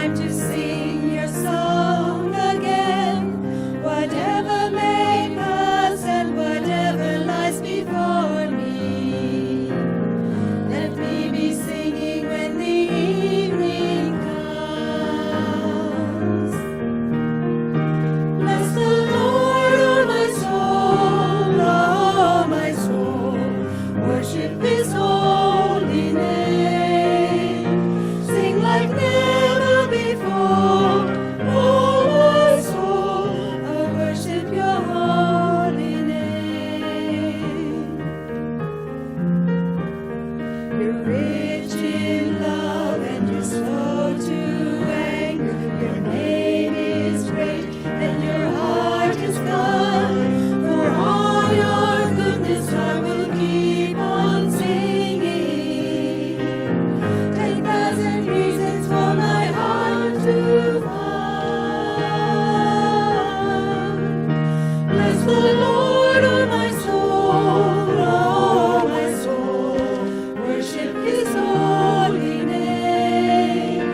time to sing your song again. Whatever may pass and whatever lies before me, let me be singing when the evening comes. Bless the Lord, oh my soul, worship His holy name. Sing like never before, oh my soul, I worship your holy name. You're rich in love and you're slow to anger. Your name is great and your heart is kind. For all your goodness I will keep on singing. 10,000 reasons for my heart to find. Bless the Lord, oh my soul, worship His holy name.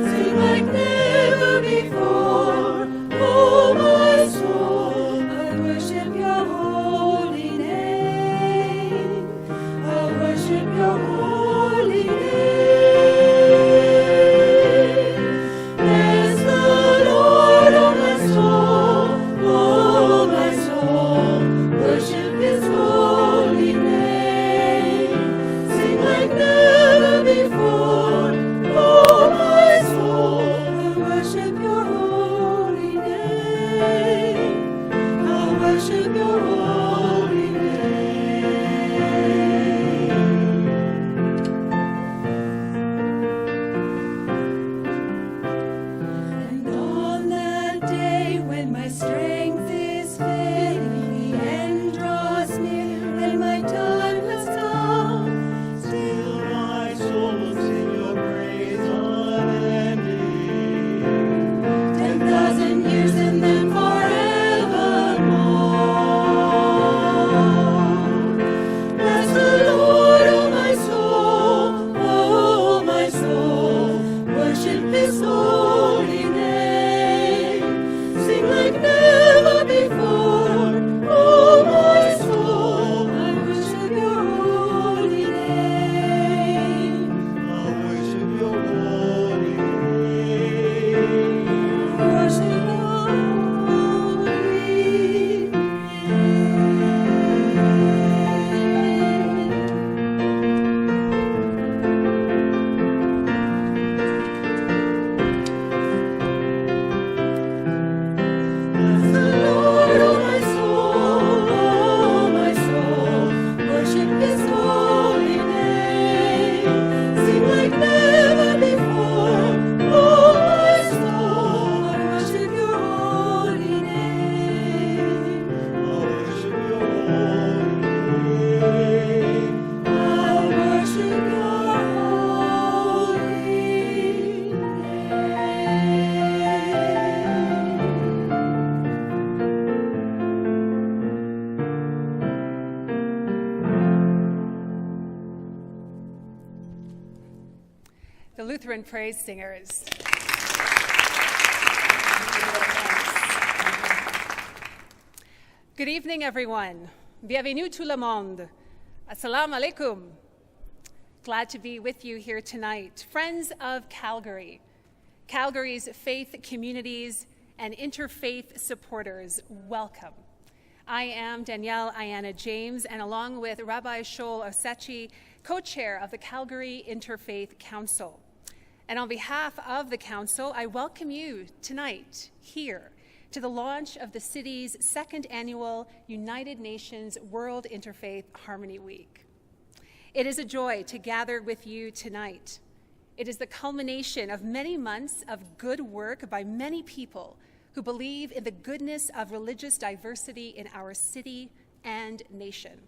Sing like never before, oh my soul, I worship your holy name. I worship your holy name. Bless the Lord, oh my soul, worship His holy name. Sing like never before, oh my soul, I worship your holy name. I worship your holy name. And on that day when my strength is failing, the end draws near, and my time has come. Still my soul will sing your praise unending. 10,000 years and then forevermore. Bless the Lord, oh my soul, worship His holy name. Sing like never before, oh my soul, I worship your holy name. I worship your holy name. Worship your holy name. Bless the Lord, oh my soul, worship His holy name. Sing like never before, oh my soul, I worship your holy name. I worship your holy name. I worship your holy The Lutheran Praise Singers. Good evening, everyone. Bienvenue tout le monde. Assalamu alaikum. Glad to be with you here tonight. Friends of Calgary, Calgary's faith communities and interfaith supporters, welcome. I am Danielle Ayana James, and along with Rabbi Shoal Osechi, co-chair of the Calgary Interfaith Council. And on behalf of the Council, I welcome you tonight here to the launch of the city's second annual United Nations World Interfaith Harmony Week. It is a joy to gather with you tonight. It is the culmination of many months of good work by many people who believe in the goodness of religious diversity in our city and nation,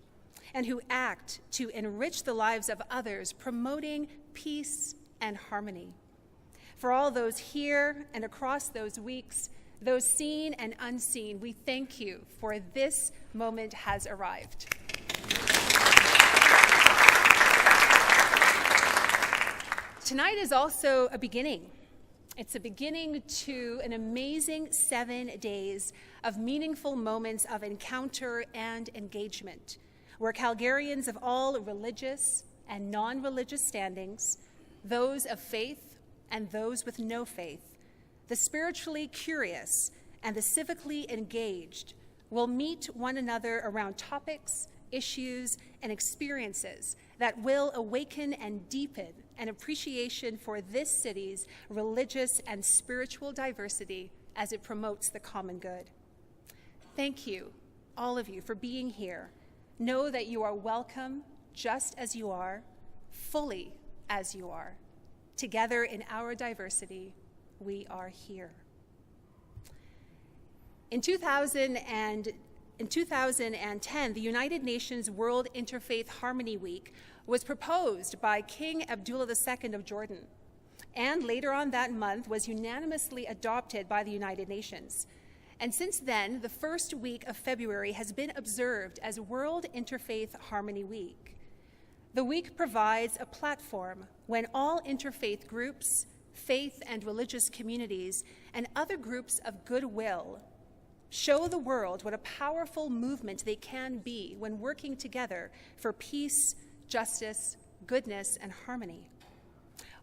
and who act to enrich the lives of others, promoting peace and harmony. For all those here and across those weeks, those seen and unseen, we thank you, for this moment has arrived. Tonight is also a beginning, It's a beginning to an amazing 7 days of meaningful moments of encounter and engagement, where Calgarians of all religious and non-religious standings, those of faith and those with no faith, the spiritually curious and the civically engaged will meet one another around topics, issues, and experiences that will awaken and deepen an appreciation for this city's religious and spiritual diversity as it promotes the common good. Thank you, all of you, for being here. Know that you are welcome just as you are, fully as you are. Together in our diversity, we are here. In 2010, the United Nations World Interfaith Harmony Week was proposed by King Abdullah II of Jordan, and later on that month was unanimously adopted by the United Nations. And since then, the first week of February has been observed as World Interfaith Harmony Week. The week provides a platform when all interfaith groups, faith and religious communities, and other groups of goodwill show the world what a powerful movement they can be when working together for peace, justice, goodness, and harmony.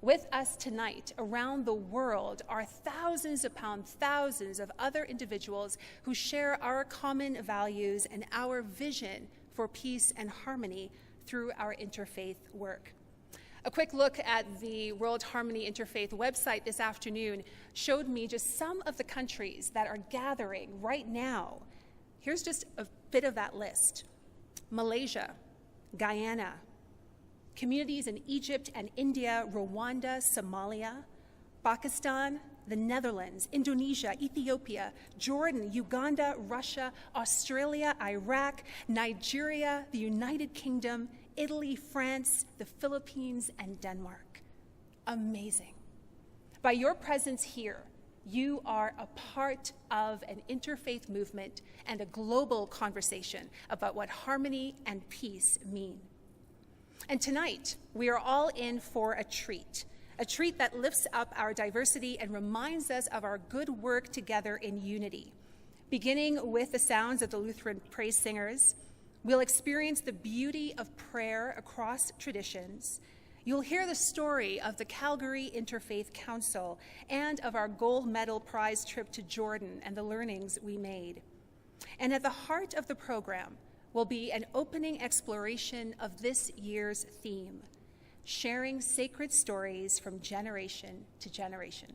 With us tonight around the world are thousands upon thousands of other individuals who share our common values and our vision for peace and harmony through our interfaith work. A quick look at the World Harmony Interfaith website this afternoon showed me just some of the countries that are gathering right now. Here's just a bit of that list. Malaysia, Guyana, communities in Egypt and India, Rwanda, Somalia, Pakistan, the Netherlands, Indonesia, Ethiopia, Jordan, Uganda, Russia, Australia, Iraq, Nigeria, the United Kingdom, Italy, France, the Philippines, and Denmark. Amazing. By your presence here, you are a part of an interfaith movement and a global conversation about what harmony and peace mean. And tonight, we are all in for a treat that lifts up our diversity and reminds us of our good work together in unity. Beginning with the sounds of the Lutheran praise singers, we'll experience the beauty of prayer across traditions. You'll hear the story of the Calgary Interfaith Council and of our gold medal prize trip to Jordan and the learnings we made. And at the heart of the program will be an opening exploration of this year's theme, sharing sacred stories from generation to generation.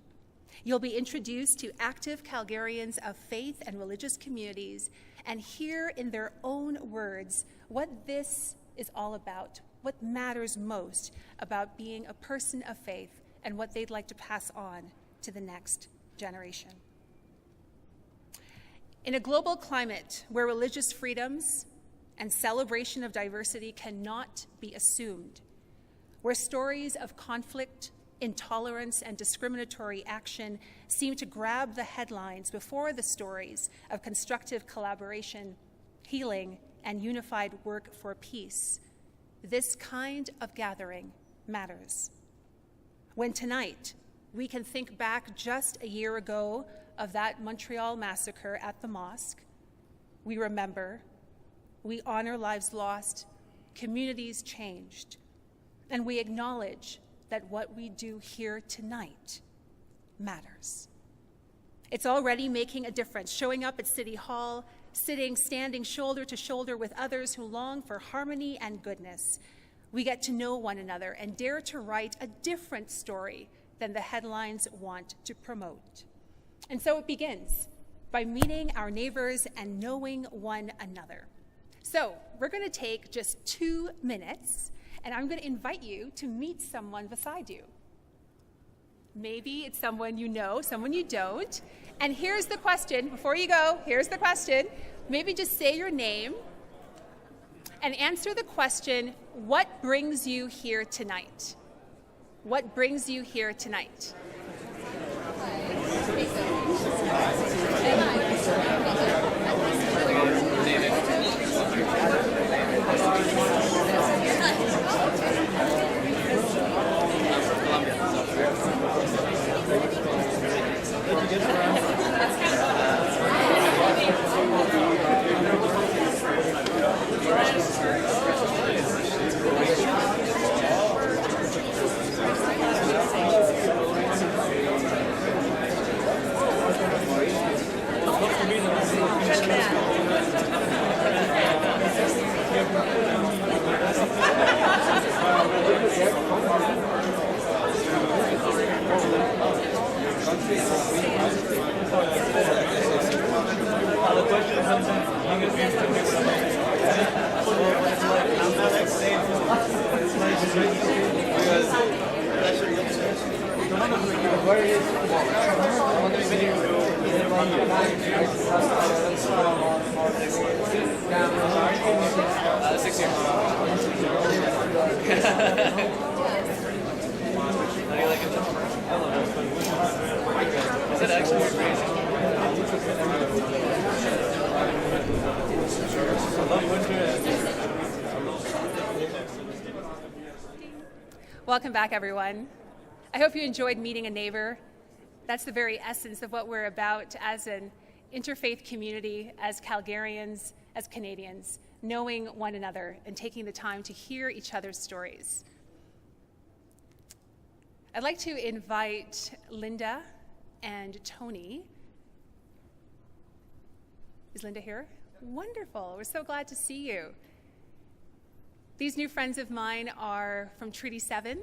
You'll be introduced to active Calgarians of faith and religious communities and hear in their own words what this is all about, what matters most about being a person of faith, and what they'd like to pass on to the next generation. In a global climate where religious freedoms and celebration of diversity cannot be assumed, where stories of conflict, intolerance, and discriminatory action seem to grab the headlines before the stories of constructive collaboration, healing, and unified work for peace, this kind of gathering matters. When tonight we can think back just a year ago of that Montreal massacre at the mosque, we remember, we honor lives lost, communities changed, and we acknowledge that what we do here tonight matters. It's already making a difference, showing up at City Hall, standing shoulder to shoulder with others who long for harmony and goodness. We get to know one another and dare to write a different story than the headlines want to promote. And so it begins by meeting our neighbors and knowing one another. So we're going to take just 2 minutes, and I'm going to invite you to meet someone beside you. Maybe it's someone you know, someone you don't. And here's the question, before you go, here's the question. Maybe just say your name and answer the question, what brings you here tonight? What brings you here tonight? Is it actually crazy? Welcome back, everyone. I hope you enjoyed meeting a neighbor. That's the very essence of what we're about as an interfaith community, as Calgarians, as Canadians, knowing one another and taking the time to hear each other's stories. I'd like to invite Linda and Tony. Is Linda here? Wonderful. We're so glad to see you. These new friends of mine are from Treaty 7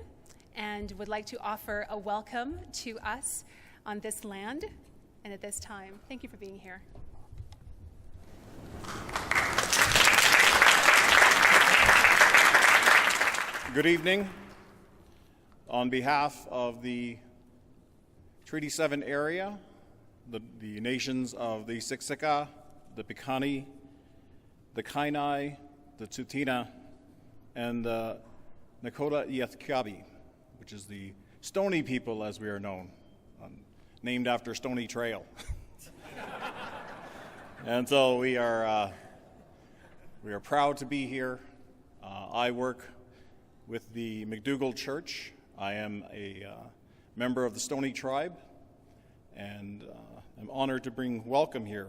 and would like to offer a welcome to us on this land and at this time. Thank you for being here. Good evening. On behalf of the Treaty 7 area, the nations of the Siksika, the Piikani, the Kainai, the Tsuut'ina, and the Nakota Iyethkabi, which is the Stony people as we are known, named after Stony Trail. And so we are proud to be here. I work with the McDougall Church. I am a member of the Stony Tribe, and I'm honored to bring welcome here.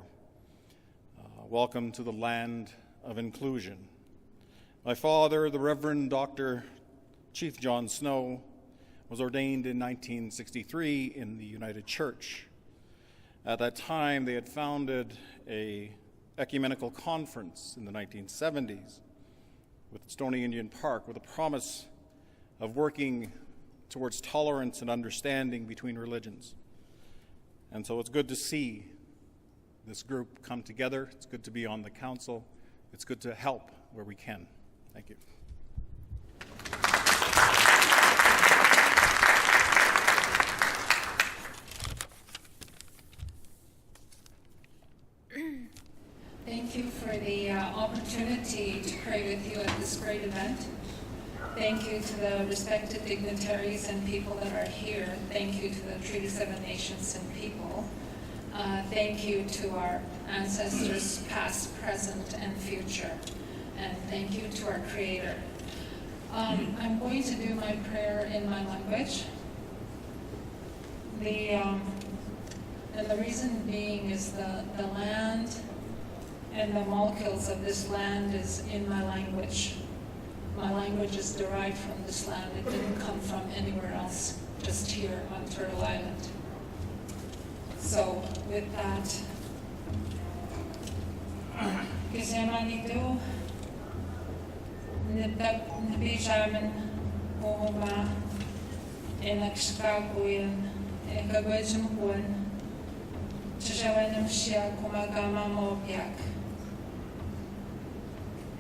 Welcome to the land of inclusion. My father, the Reverend Dr. Chief John Snow, was ordained in 1963 in the United Church. At that time, they had founded a ecumenical conference in the 1970s with Stony Indian Park with a promise of working towards tolerance and understanding between religions. And so it's good to see this group come together. It's good to be on the council. It's good to help where we can. Thank you. Thank you for the opportunity to pray with you at this great event. Thank you to the respected dignitaries and people that are here. Thank you to the Treaty 7 nations and people. Thank you to our ancestors, past, present, and future. And thank you to our Creator. I'm going to do my prayer in my language. And the reason being is the land and the molecules of this land is in my language. My language is derived from this land. It didn't come from anywhere else, just here on Turtle Island. So with that, Kisemanidu, Nibijamin, Ohoma, Enakshkaguin, Ekagwejumgun, Chajawanam Shia Kumagama Mobiak.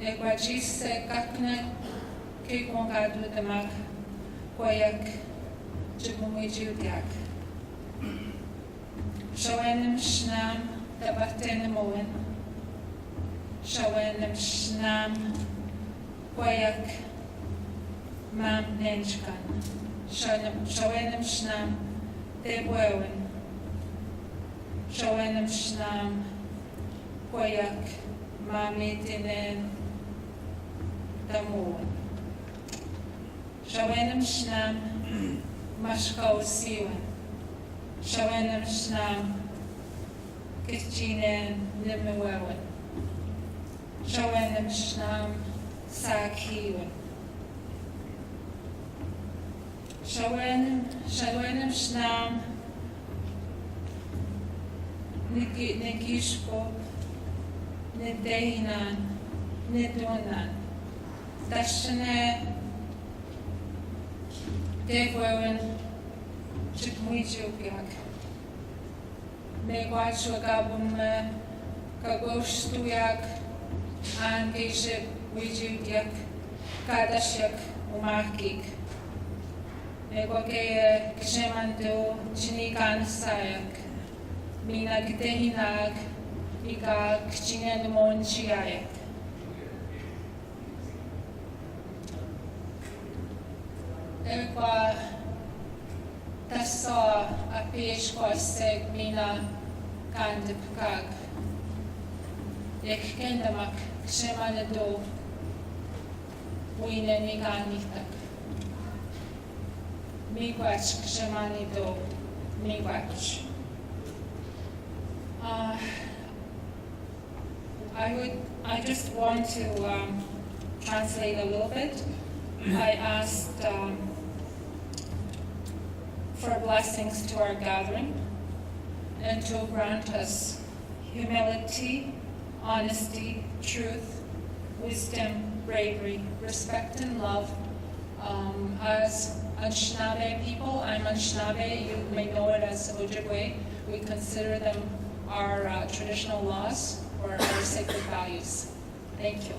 Equajise Kakne, Kikongadu Demak, Koyak, Chibumuijudiak. Shawanem Shnam, Tabatenemoen, Shawanem Shnam, Koyak, Mam Nenchkan, Shawanem Shnam, Teboen, Shawanem Shnam, Koyak, Mamitinen, Damoen. Shawanem Shnam, Mashkau Siwan. Shawanem Shnam, Kitchinen, Nimewewen. Shawanem Shnam, Sakhiwen. Shawanem Shnam, Nikishko, Nidehinan, Nidunan. Dashane, Dewewen, Chikmuijupiak, Megwatchogabum kagoshtuyak angeship wijudyak kadashyak umakik. Megwagaya kshemandu chinikan sayak. Mina gitehinag iga kchingen monchiayak. Ekwa tassa a péskország mina kandipkag. Ek kendamak ksemanedó uinen igannitak. Migwach ksemanedó migwach. I just want to translate a little bit. I asked for blessings to our gathering and to grant us humility, honesty, truth, wisdom, bravery, respect, and love. As Anishinaabe people, I'm Anishinaabe, you may know it as Ojibwe. We consider them our traditional laws or our sacred values. Thank you.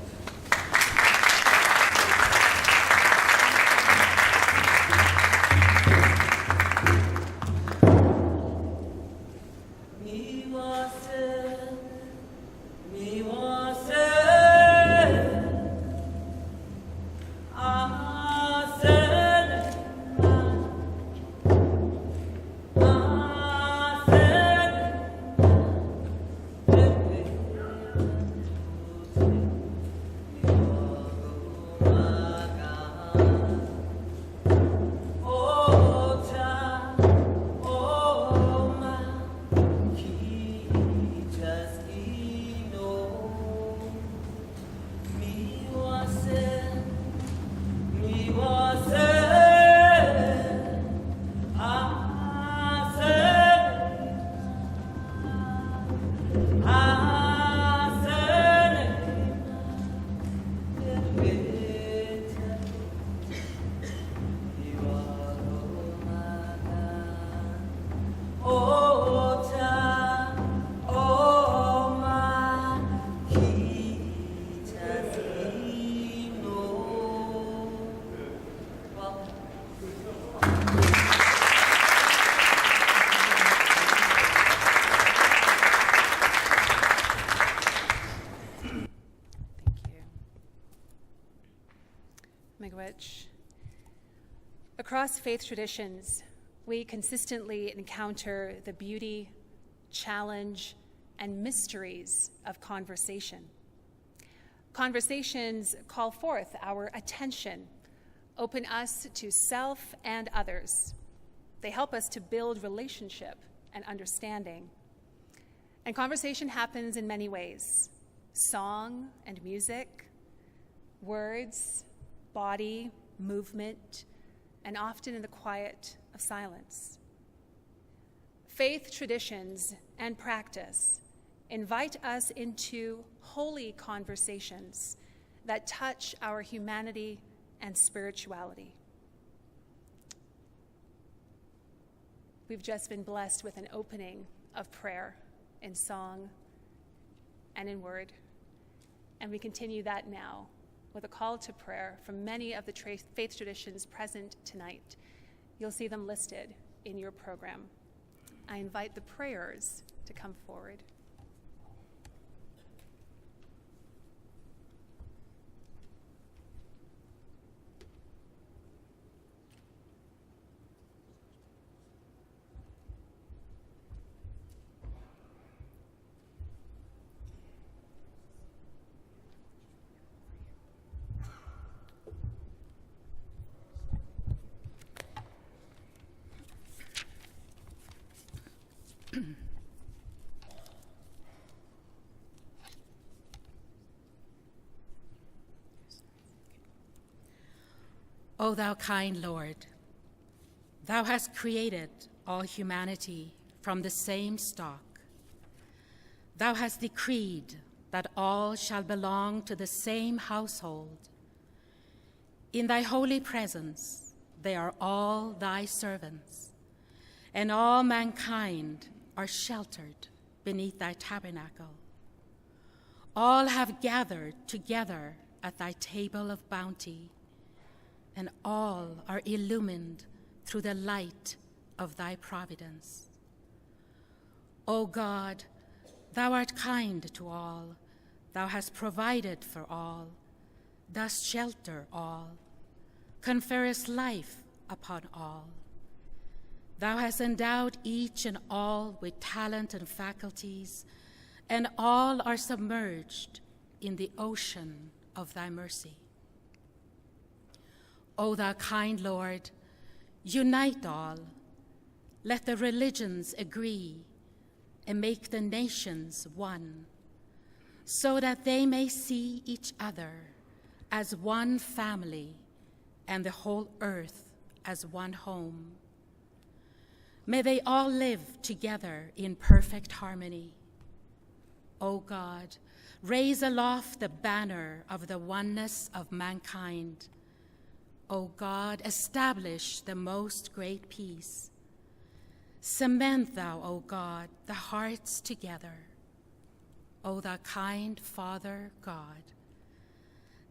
Across faith traditions, we consistently encounter the beauty, challenge, and mysteries of conversation. Conversations call forth our attention, open us to self and others. They help us to build relationship and understanding. And conversation happens in many ways: song and music, words, body, movement, and often in the quiet of silence. Faith traditions and practice invite us into holy conversations that touch our humanity and spirituality. We've just been blessed with an opening of prayer in song and in word, and we continue that now with a call to prayer from many of the faith traditions present tonight. You'll see them listed in your program. I invite the prayers to come forward. O thou kind Lord, thou hast created all humanity from the same stock. Thou hast decreed that all shall belong to the same household. In thy holy presence, they are all thy servants, and all mankind are sheltered beneath thy tabernacle. All have gathered together at thy table of bounty, and all are illumined through the light of thy providence. O God, thou art kind to all, thou hast provided for all, dost shelter all, conferrest life upon all. Thou hast endowed each and all with talent and faculties, and all are submerged in the ocean of thy mercy. O thou kind Lord, unite all, let the religions agree, and make the nations one, so that they may see each other as one family and the whole earth as one home. May they all live together in perfect harmony. O God, raise aloft the banner of the oneness of mankind. O God, establish the most great peace. Cement thou, O God, the hearts together. O thou kind Father God,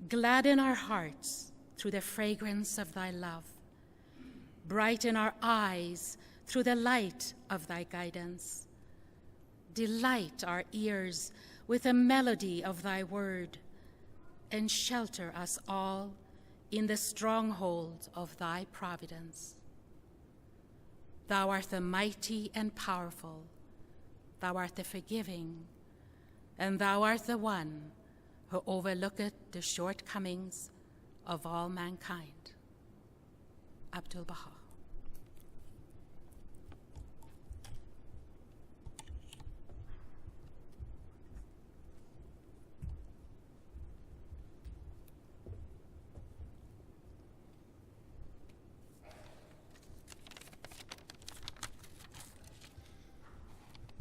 gladden our hearts through the fragrance of thy love. Brighten our eyes through the light of thy guidance. Delight our ears with the melody of thy word, and shelter us all in the stronghold of thy providence. Thou art the mighty and powerful, thou art the forgiving, and thou art the one who overlooketh the shortcomings of all mankind. Abdu'l-Baha.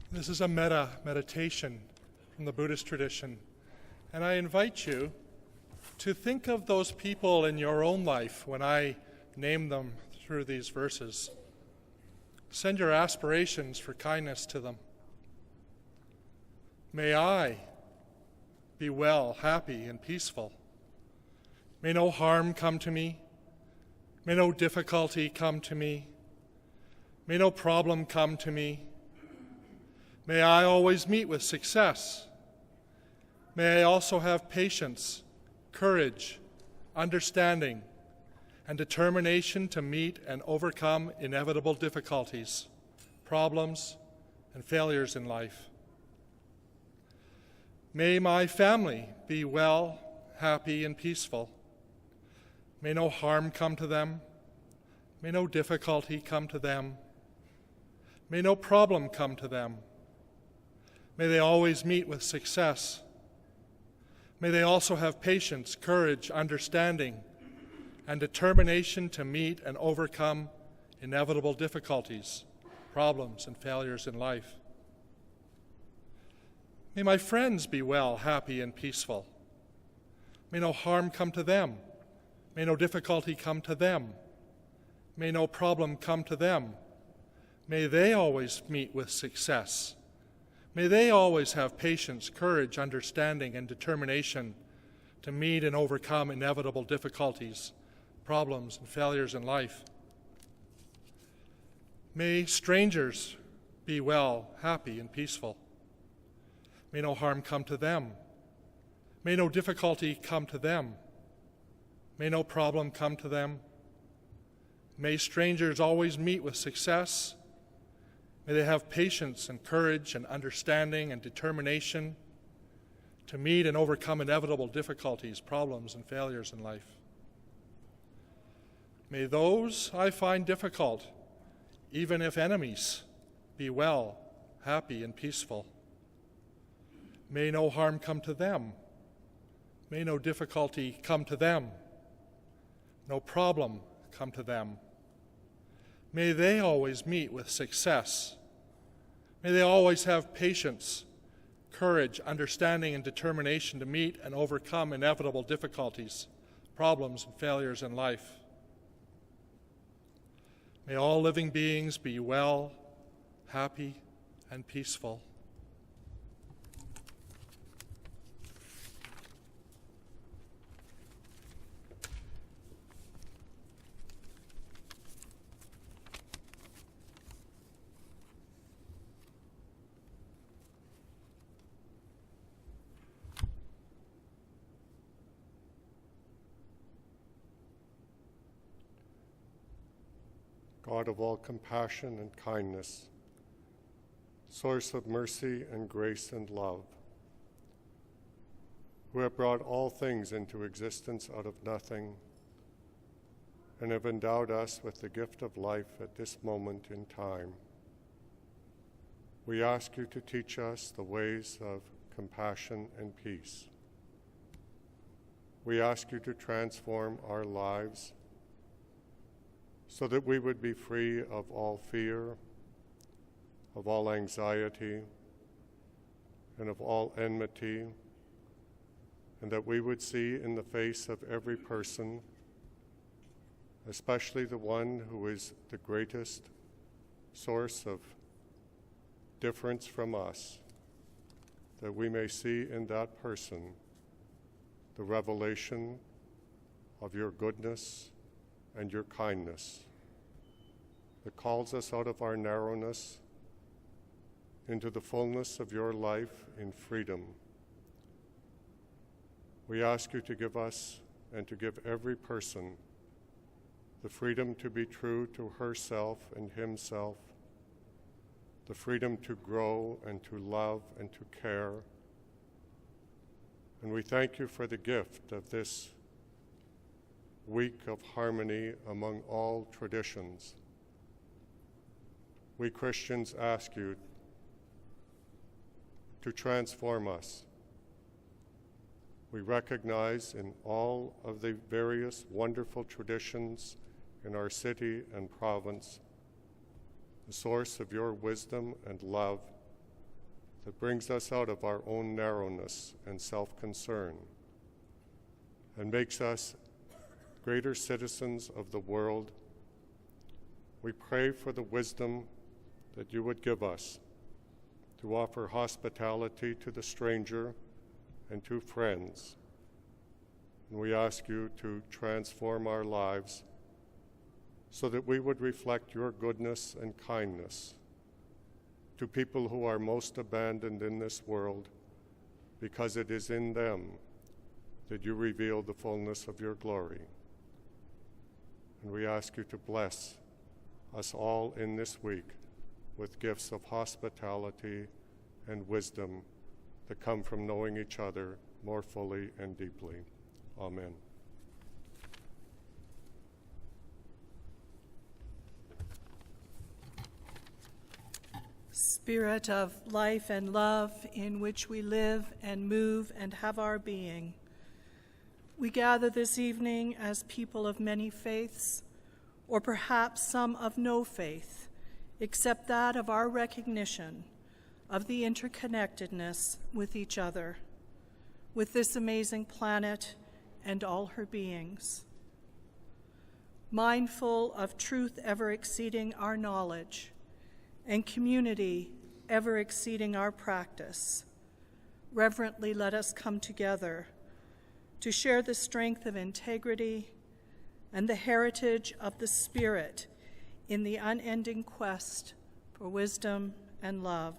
This is a meditation from the Buddhist tradition, and I invite you to think of those people in your own life when I name them through these verses. Send your aspirations for kindness to them. May I be well, happy, and peaceful. May no harm come to me. May no difficulty come to me. May no problem come to me. May I always meet with success. May I also have patience, courage, understanding, and determination to meet and overcome inevitable difficulties, problems, and failures in life. May my family be well, happy, and peaceful. May no harm come to them. May no difficulty come to them. May no problem come to them. May they always meet with success. May they also have patience, courage, understanding, and determination to meet and overcome inevitable difficulties, problems, and failures in life. May my friends be well, happy, and peaceful. May no harm come to them. May no difficulty come to them. May no problem come to them. May they always meet with success. May they always have patience, courage, understanding, and determination to meet and overcome inevitable difficulties, problems, and failures in life. May strangers be well, happy, and peaceful. May no harm come to them. May no difficulty come to them. May no problem come to them. May strangers always meet with success. May they have patience and courage and understanding and determination to meet and overcome inevitable difficulties, problems, and failures in life. May those I find difficult, even if enemies, be well, happy, and peaceful. May no harm come to them. May no difficulty come to them. No problem come to them. May they always meet with success. May they always have patience, courage, understanding, and determination to meet and overcome inevitable difficulties, problems, and failures in life. May all living beings be well, happy, and peaceful. God of all compassion and kindness, source of mercy and grace and love, who have brought all things into existence out of nothing and have endowed us with the gift of life at this moment in time. We ask you to teach us the ways of compassion and peace. We ask you to transform our lives so that we would be free of all fear, of all anxiety, and of all enmity, and that we would see in the face of every person, especially the one who is the greatest source of difference from us, that we may see in that person the revelation of your goodness and your kindness that calls us out of our narrowness into the fullness of your life in freedom. We ask you to give us and to give every person the freedom to be true to herself and himself, the freedom to grow and to love and to care. And we thank you for the gift of this week of harmony among all traditions. We Christians ask you to transform us. We recognize in all of the various wonderful traditions in our city and province the source of your wisdom and love that brings us out of our own narrowness and self-concern and makes us greater citizens of the world. We pray for the wisdom that you would give us to offer hospitality to the stranger and to friends. And we ask you to transform our lives so that we would reflect your goodness and kindness to people who are most abandoned in this world, because it is in them that you reveal the fullness of your glory. And we ask you to bless us all in this week with gifts of hospitality and wisdom that come from knowing each other more fully and deeply. Amen. Spirit of life and love in which we live and move and have our being, we gather this evening as people of many faiths, or perhaps some of no faith, except that of our recognition of the interconnectedness with each other, with this amazing planet and all her beings. Mindful of truth ever exceeding our knowledge, and community ever exceeding our practice, reverently let us come together to share the strength of integrity and the heritage of the Spirit in the unending quest for wisdom and love.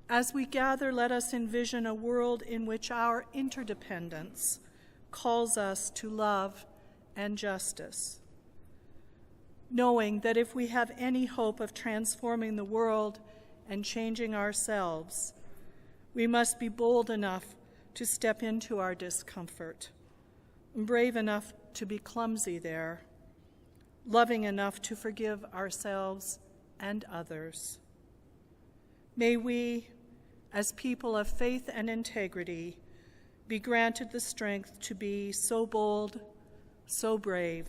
As we gather, let us envision a world in which our interdependence calls us to love and justice, knowing that if we have any hope of transforming the world and changing ourselves, we must be bold enough to step into our discomfort, brave enough to be clumsy there, loving enough to forgive ourselves and others. May we, as people of faith and integrity, be granted the strength to be so bold, so brave,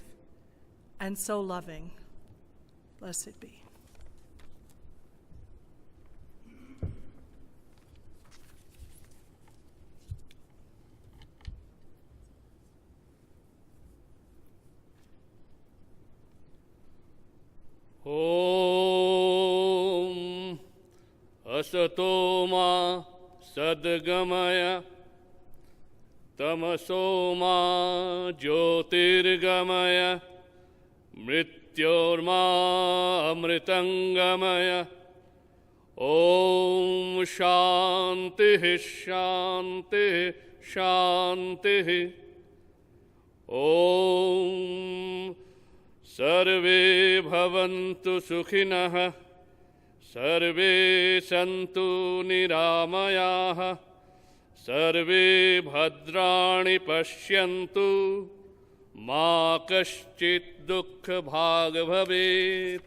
and so loving. Blessed be. Om असतो मा सद्गमय तमसो मा ज्योतिर्गमय मृत्योर्मामृतङ्गमय ॐ शान्तिः शान्तिः शान्तिः ॐ सर्वे भवन्तु सुखिनः सर्वे सन्तु निरामयाः सर्वे भद्राणि पश्यन्तु मा कश्चित् दुःखभाग् भवेत्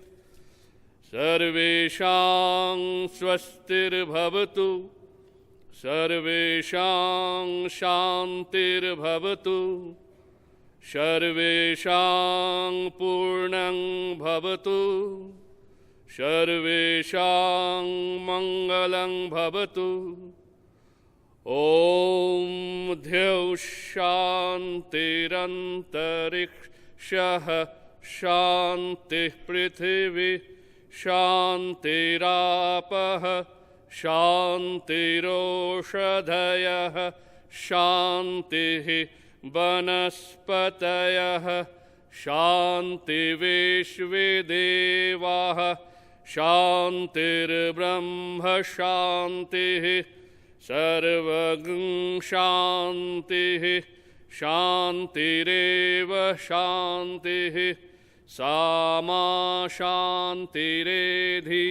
सर्वेषां स्वस्तिर्भवतु सर्वेषां शान्तिर्भवतु सर्वेषां पूर्णं भवतु सर्वेषां मङ्गलं भवतु ॐ द्यौः शान्तिरन्तरिक्षः शान्तिः पृथिवी शान्तिरापः शान्तिरोषधयः शान्तिः वनस्पतयः शान्तिर्विश्वे देवाः शान्तिर्ब्रह्म शान्तिः सर्वगं शान्तिः शान्तिरेव शान्तिः सा मा शान्तिरेधि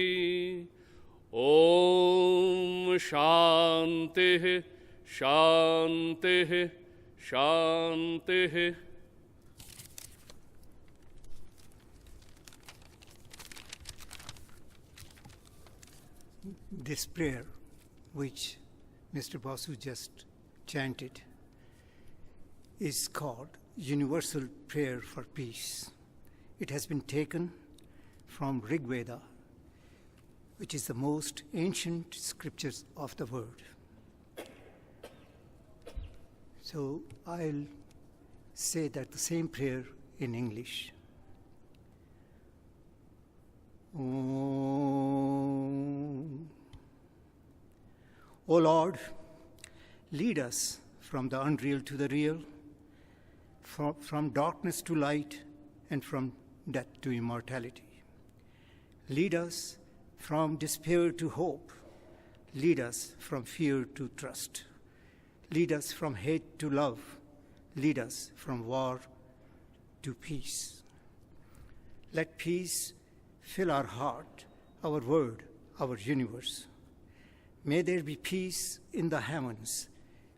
ॐ शान्तिः शान्तिः शान्तिः This prayer, which Mr. Basu just chanted, is called Universal Prayer for Peace. It has been taken from Rig Veda, which is the most ancient scriptures of the world. So I'll say that the same prayer in English. Om. O Lord, lead us from the unreal to the real, from darkness to light, and from death to immortality. Lead us from despair to hope. Lead us from fear to trust. Lead us from hate to love. Lead us from war to peace. Let peace fill our heart, our world, our universe. May there be peace in the heavens,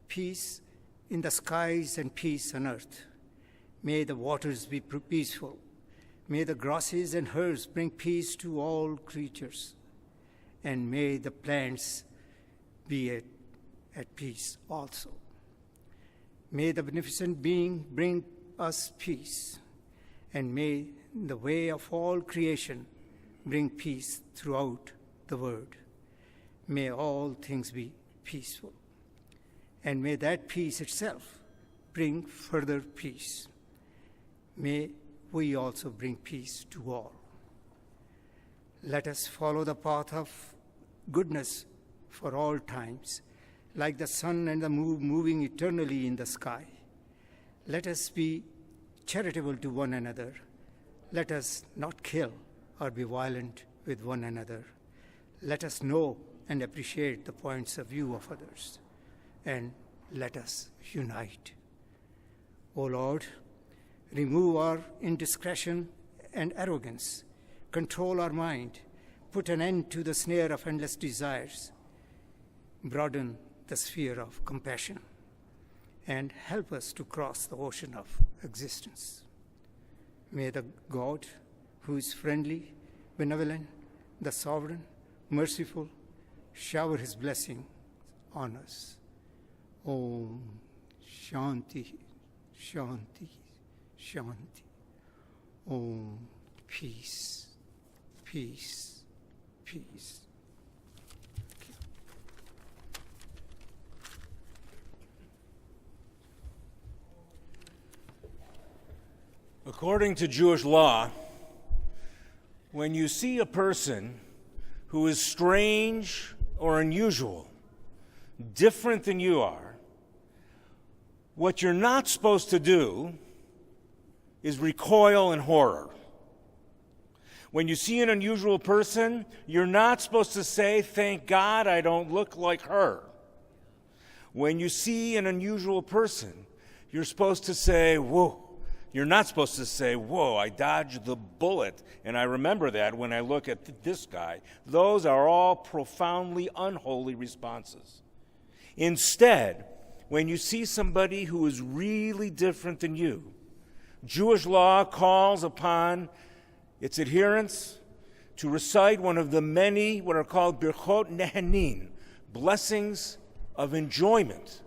peace in the skies, and peace on earth. May the waters be peaceful. May the grasses and herbs bring peace to all creatures. And may the plants be at peace also. May the beneficent being bring us peace. And may the way of all creation bring peace throughout the world. May all things be peaceful. And may that peace itself bring further peace. May we also bring peace to all. Let us follow the path of goodness for all times, like the sun and the moon moving eternally in the sky. Let us be charitable to one another. Let us not kill or be violent with one another. Let us know and appreciate the points of view of others. And let us unite. O Lord, remove our indiscretion and arrogance. Control our mind. Put an end to the snare of endless desires. Broaden the sphere of compassion. And help us to cross the ocean of existence. May the God who is friendly, benevolent, the sovereign, merciful, shower his blessing on us. Om Shanti, Shanti, Shanti. Om peace, peace, peace. According to Jewish law, when you see a person who is strange or unusual, different than you are, what you're not supposed to do is recoil in horror. When you see an unusual person, you're not supposed to say, "Thank God I don't look like her." When you see an unusual person, you're supposed to say, "Whoa." You're not supposed to say, "Whoa, I dodged the bullet, and I remember that when I look at this guy." Those are all profoundly unholy responses. Instead, when you see somebody who is really different than you, Jewish law calls upon its adherents to recite one of the many what are called birchot nehenin, blessings of enjoyment,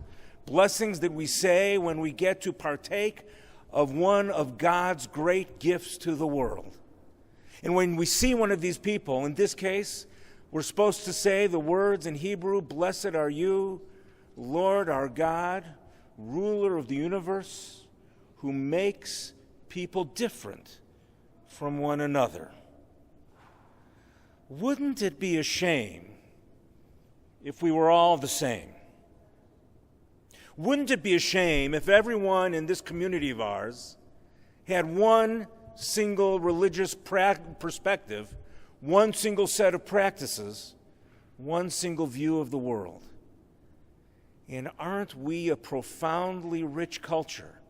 blessings that we say when we get to partake of one of God's great gifts to the world. And when we see one of these people, in this case, we're supposed to say the words in Hebrew, "Blessed are you, Lord our God, ruler of the universe, who makes people different from one another." Wouldn't it be a shame if we were all the same? Wouldn't it be a shame if everyone in this community of ours had one single religious perspective, one single set of practices, one single view of the world? And aren't we a profoundly rich culture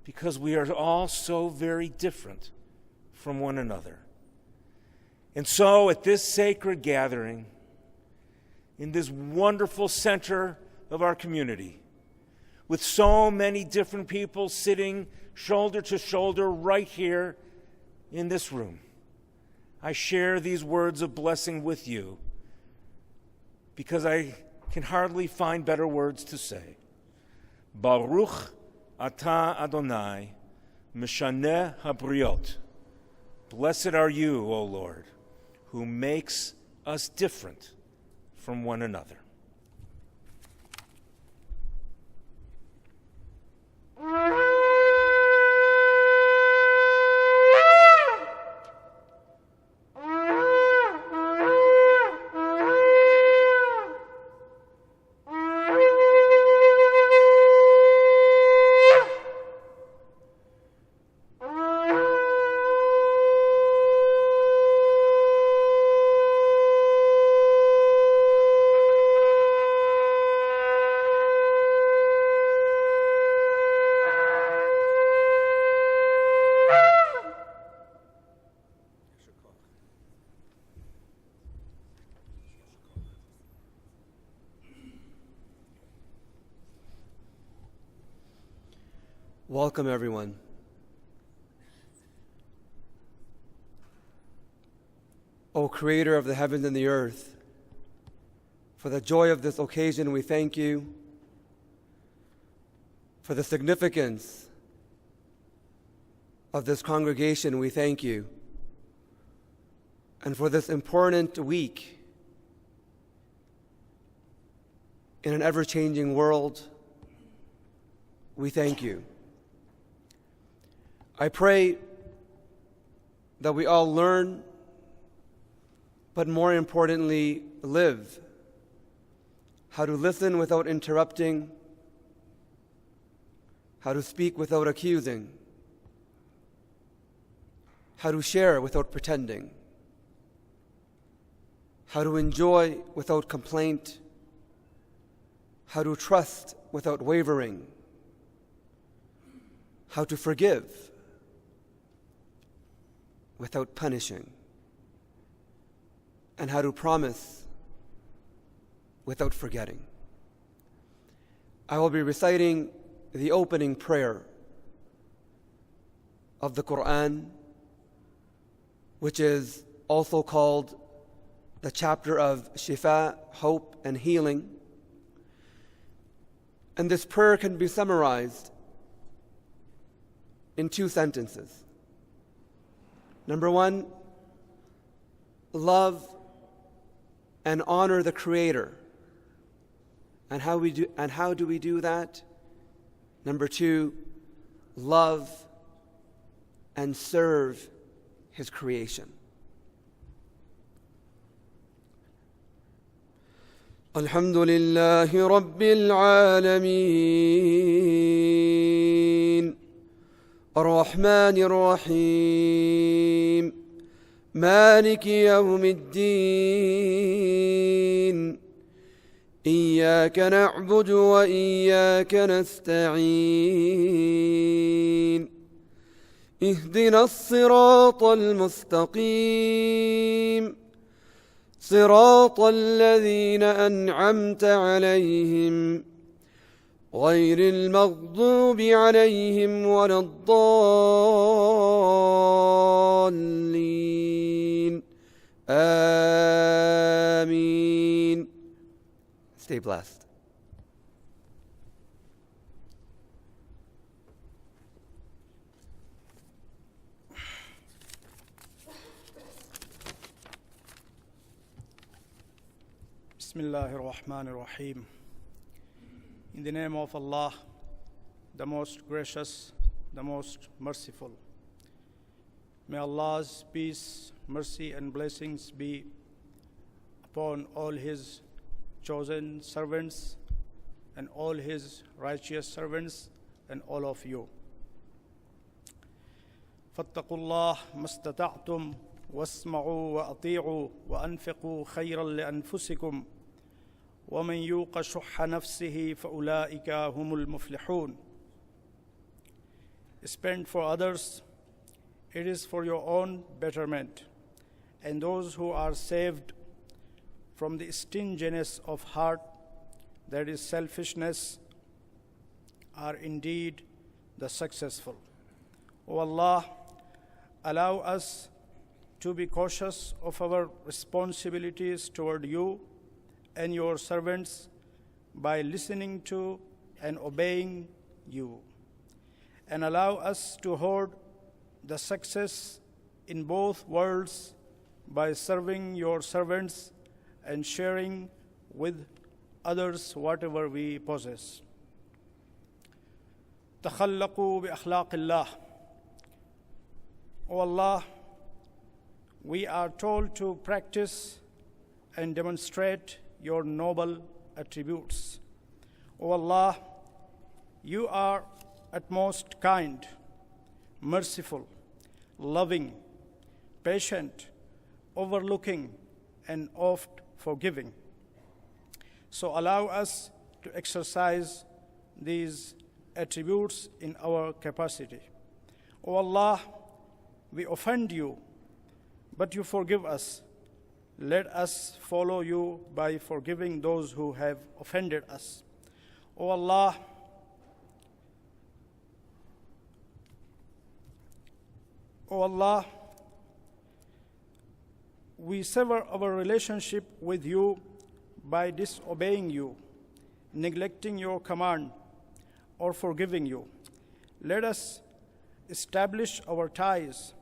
because we are all so very different from one another? And so at this sacred gathering, in this wonderful center of our community, with so many different people sitting shoulder to shoulder right here in this room, I share these words of blessing with you because I can hardly find better words to say. Baruch atah Adonai, Meshaneh habriot. Blessed are you, O Lord, who makes us different from one another. Welcome, everyone. O Creator of the heavens and the earth, for the joy of this occasion we thank you, for the significance of this congregation we thank you, and for this important week in an ever-changing world we thank you. I pray that we all learn, but more importantly, live how to listen without interrupting, how to speak without accusing, how to share without pretending, how to enjoy without complaint, how to trust without wavering, how to forgive without punishing, and how to promise without forgetting. I will be reciting the opening prayer of the Quran, which is also called the chapter of Shifa, hope and healing. And this prayer can be summarized in 2 sentences. Number 1, love and honor the Creator. And how do we do that? Number 2, love and serve His creation. الحمد لله رب العالمين الرحمن الرحيم مالك يوم الدين إياك نعبد وإياك نستعين اهدنا الصراط المستقيم صراط الذين أنعمت عليهم غير المغضوب عليهم ولا الضالين آمين. Stay blessed. Bismillahir Rahmanir Rahim. In the name of Allah, the most gracious, the most merciful. May Allah's peace, mercy, and blessings be upon all His chosen servants and all His righteous servants and all of you. فاتقوا الله ما استطعتم واسمعوا وأطيعوا وأنفقوا خيرا لأنفسكم ومن يوق شح نفسه فأولئك هم المفلحون. Spend for others, it is for your own betterment, and those who are saved from the stinginess of heart, that is selfishness, are indeed the successful. O Allah, allow us to be cautious of our responsibilities toward you and your servants by listening to and obeying you. And allow us to hoard the success in both worlds by serving your servants and sharing with others whatever we possess. تخلقوا بأخلاق الله. O Allah, we are told to practice and demonstrate your noble attributes. O Allah, you are at most kind, merciful, loving, patient, overlooking, and oft forgiving. So allow us to exercise these attributes in our capacity. O Allah, we offend you, but you forgive us. Let us follow you by forgiving those who have offended us. O Allah, we sever our relationship with you by disobeying you, neglecting your command, or forgiving you. Let us establish our ties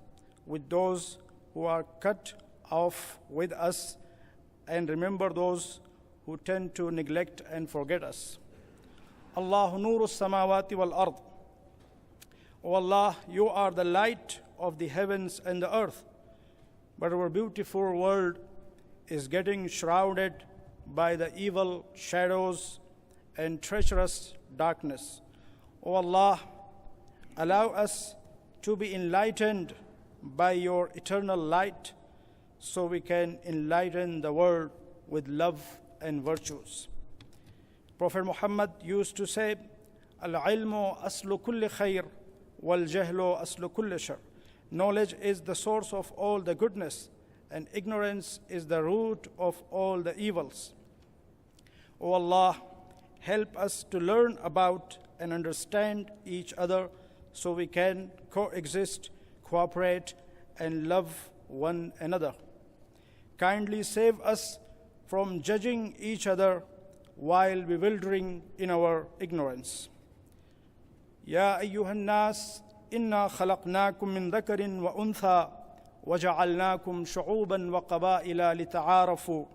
with those who are cut off with us, and remember those who tend to neglect and forget us. Allahu nuru samawati wal ard. O Allah, you are the light of the heavens and the earth, but our beautiful world is getting shrouded by the evil shadows and treacherous darkness. O Allah, allow us to be enlightened by your eternal light, so we can enlighten the world with love and virtues. Prophet Muhammad used to say, Al-ilmu aslu kulli khair, wal-jahlu aslu kulli shar. Knowledge is the source of all the goodness, and ignorance is the root of all the evils. O Allah, help us to learn about and understand each other so we can coexist, cooperate, and love one another. Kindly save us from judging each other while bewildering in our ignorance. Ya ayyuhan nas, inna khalaqnakum min dhakarin wa untha wa ja'alnakum shu'uban wa qaba'ila lita'arafu.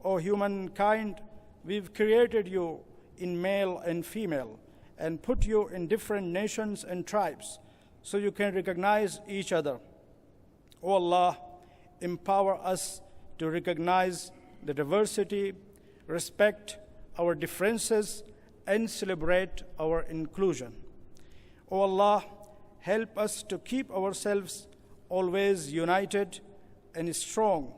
O humankind, we've created you in male and female and put you in different nations and tribes so you can recognize each other. O Allah, empower us to recognize the diversity respect our differences, and celebrate our inclusion. O Allah, help us to keep ourselves always united and strong,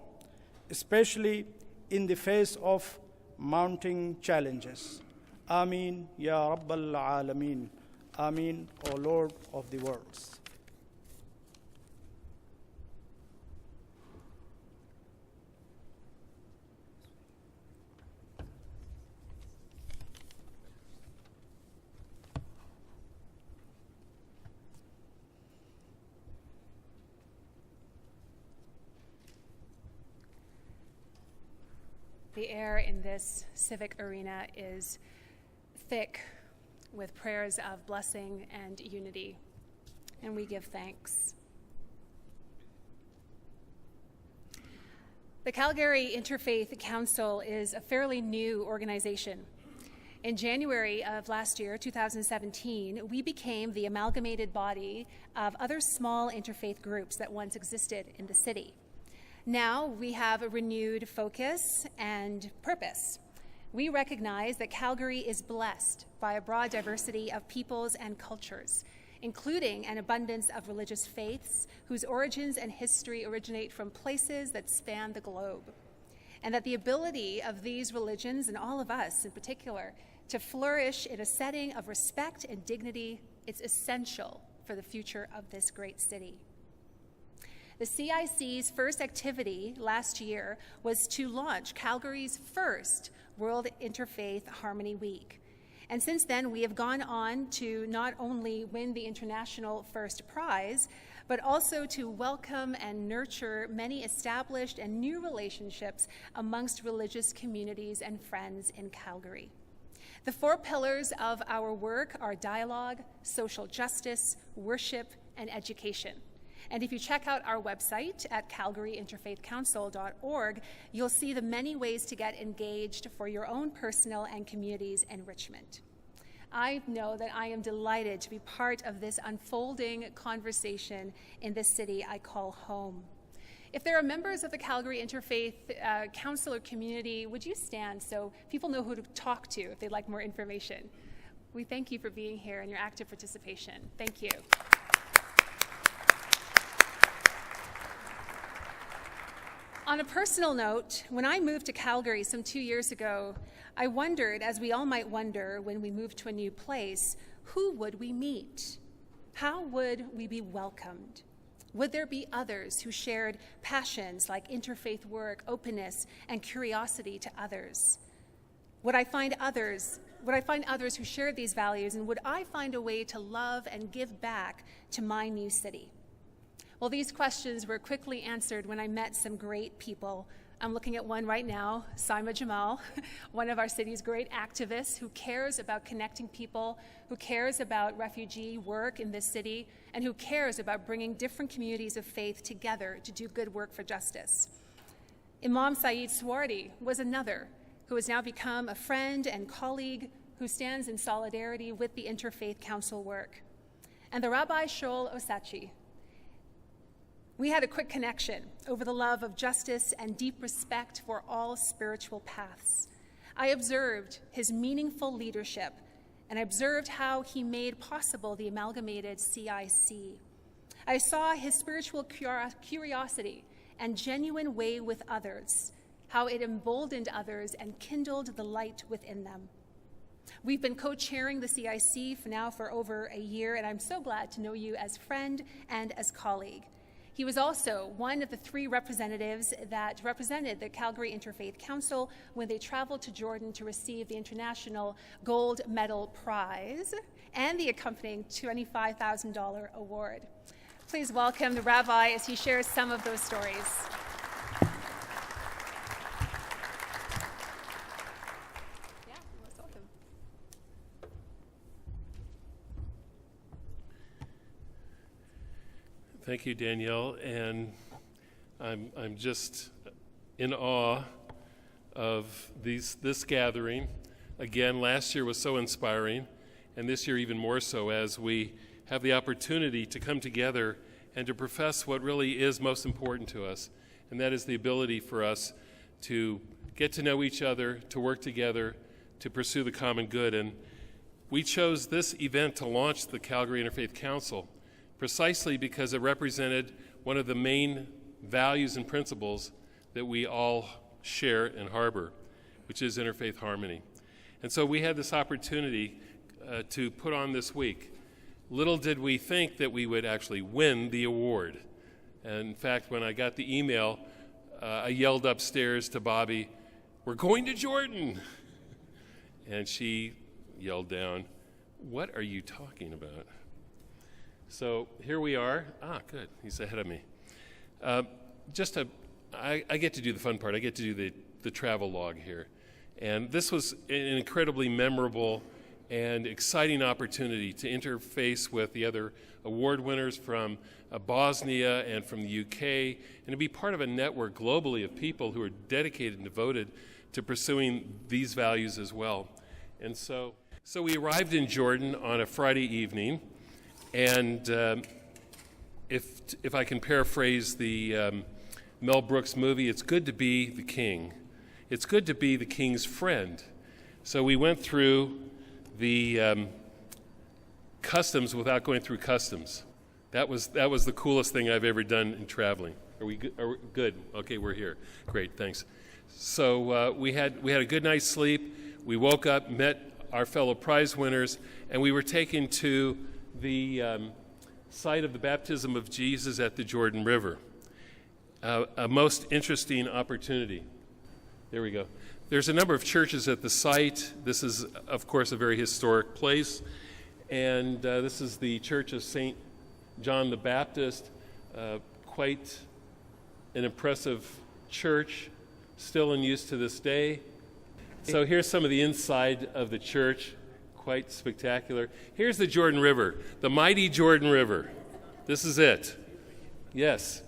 especially in the face of mounting challenges. Ameen, Ya Rabbal Alameen. Ameen, O Lord of the worlds. The air in this civic arena is thick with prayers of blessing and unity, and we give thanks. The Calgary Interfaith Council is a fairly new organization. In January of last year, 2017, we became the amalgamated body of other small interfaith groups that once existed in the city. Now we have a renewed focus and purpose. We recognize that Calgary is blessed by a broad diversity of peoples and cultures, including an abundance of religious faiths whose origins and history originate from places that span the globe, and that the ability of these religions, and all of us in particular, to flourish in a setting of respect and dignity is essential for the future of this great city. The CIC's first activity last year was to launch Calgary's first World Interfaith Harmony Week. And since then, we have gone on to not only win the international first prize, but also to welcome and nurture many established and new relationships amongst religious communities and friends in Calgary. The 4 pillars of our work are dialogue, social justice, worship, and education. And if you check out our website at calgaryinterfaithcouncil.org, you'll see the many ways to get engaged for your own personal and community's enrichment. I know that I am delighted to be part of this unfolding conversation in this city I call home. If there are members of the Calgary Interfaith Council or community, would you stand so people know who to talk to if they'd like more information? We thank you for being here and your active participation. Thank you. On a personal note, when I moved to Calgary some 2 years ago, I wondered, as we all might wonder when we move to a new place, who would we meet? How would we be welcomed? Would there be others who shared passions like interfaith work, openness, and curiosity to others? Would I find others who shared these values, and would I find a way to love and give back to my new city? Well, these questions were quickly answered when I met some great people. I'm looking at one right now, Saima Jamal, one of our city's great activists who cares about connecting people, who cares about refugee work in this city, and who cares about bringing different communities of faith together to do good work for justice. Imam Saeed Swardi was another who has now become a friend and colleague who stands in solidarity with the Interfaith Council work. And the Rabbi Shoal Osachi. We had a quick connection over the love of justice and deep respect for all spiritual paths. I observed his meaningful leadership, and I observed how he made possible the amalgamated CIC. I saw his spiritual curiosity and genuine way with others, how it emboldened others and kindled the light within them. We've been co-chairing the CIC for over a year, and I'm so glad to know you as friend and as colleague. He was also one of the 3 representatives that represented the Calgary Interfaith Council when they traveled to Jordan to receive the International Gold Medal Prize and the accompanying $25,000 award. Please welcome the Rabbi as he shares some of those stories. Yeah, you're most welcome. Thank you, Danielle, and I'm just in awe of this gathering. Again, last year was so inspiring, and this year even more so, as we have the opportunity to come together and to profess what really is most important to us, and that is the ability for us to get to know each other, to work together, to pursue the common good. And we chose this event to launch the Calgary Interfaith Council precisely because it represented one of the main values and principles that we all share and harbor, which is interfaith harmony. And so we had this opportunity to put on this week. Little did we think that we would actually win the award. And in fact, when I got the email, I yelled upstairs to Bobby, "We're going to Jordan!" And she yelled down, "What are you talking about?" So here we are. Good. He's ahead of me. I get to do the fun part. I get to do the travel log here. And this was an incredibly memorable and exciting opportunity to interface with the other award winners from Bosnia and from the UK, and to be part of a network globally of people who are dedicated and devoted to pursuing these values as well. And so we arrived in Jordan on a Friday evening, and if I can paraphrase the Mel Brooks movie, it's good to be the king. It's good to be the king's friend. So we went through the customs without going through customs. That was the coolest thing I've ever done in traveling. Are we good? Okay, we're here. Great, thanks. So we had a good night's sleep. We woke up, met our fellow prize winners, and we were taken to the site of the baptism of Jesus at the Jordan River. A most interesting opportunity. There we go. There's a number of churches at the site. This is, of course, a very historic place. And this is the Church of St. John the Baptist, quite an impressive church, still in use to this day. So here's some of the inside of the church, quite spectacular. Here's the Jordan River, the mighty Jordan River. This is it. Yes.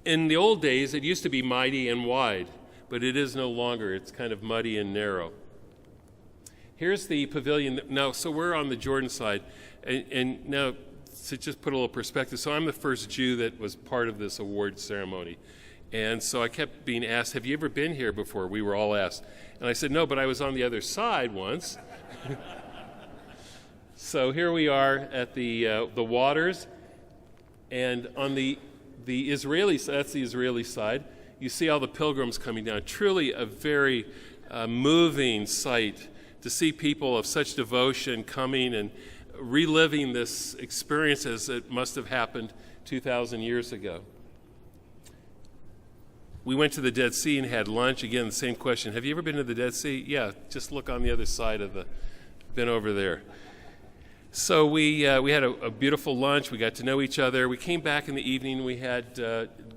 In the old days, it used to be mighty and wide, but it is no longer. It's kind of muddy and narrow. Here's the pavilion. Now, so we're on the Jordan side, and now to just put a little perspective, so I'm the first Jew that was part of this award ceremony. And so I kept being asked, "Have you ever been here before?" We were all asked. And I said, "No, but I was on the other side once." So here we are at the waters, and on the Israeli side, that's the Israeli side, you see all the pilgrims coming down. Truly a very moving sight to see people of such devotion coming and reliving this experience as it must have happened 2,000 years ago. We went to the Dead Sea and had lunch. Again, the same question. Have you ever been to the Dead Sea? Yeah, just look on the other side of been over there. So we had a beautiful lunch. We got to know each other. We came back in the evening. We had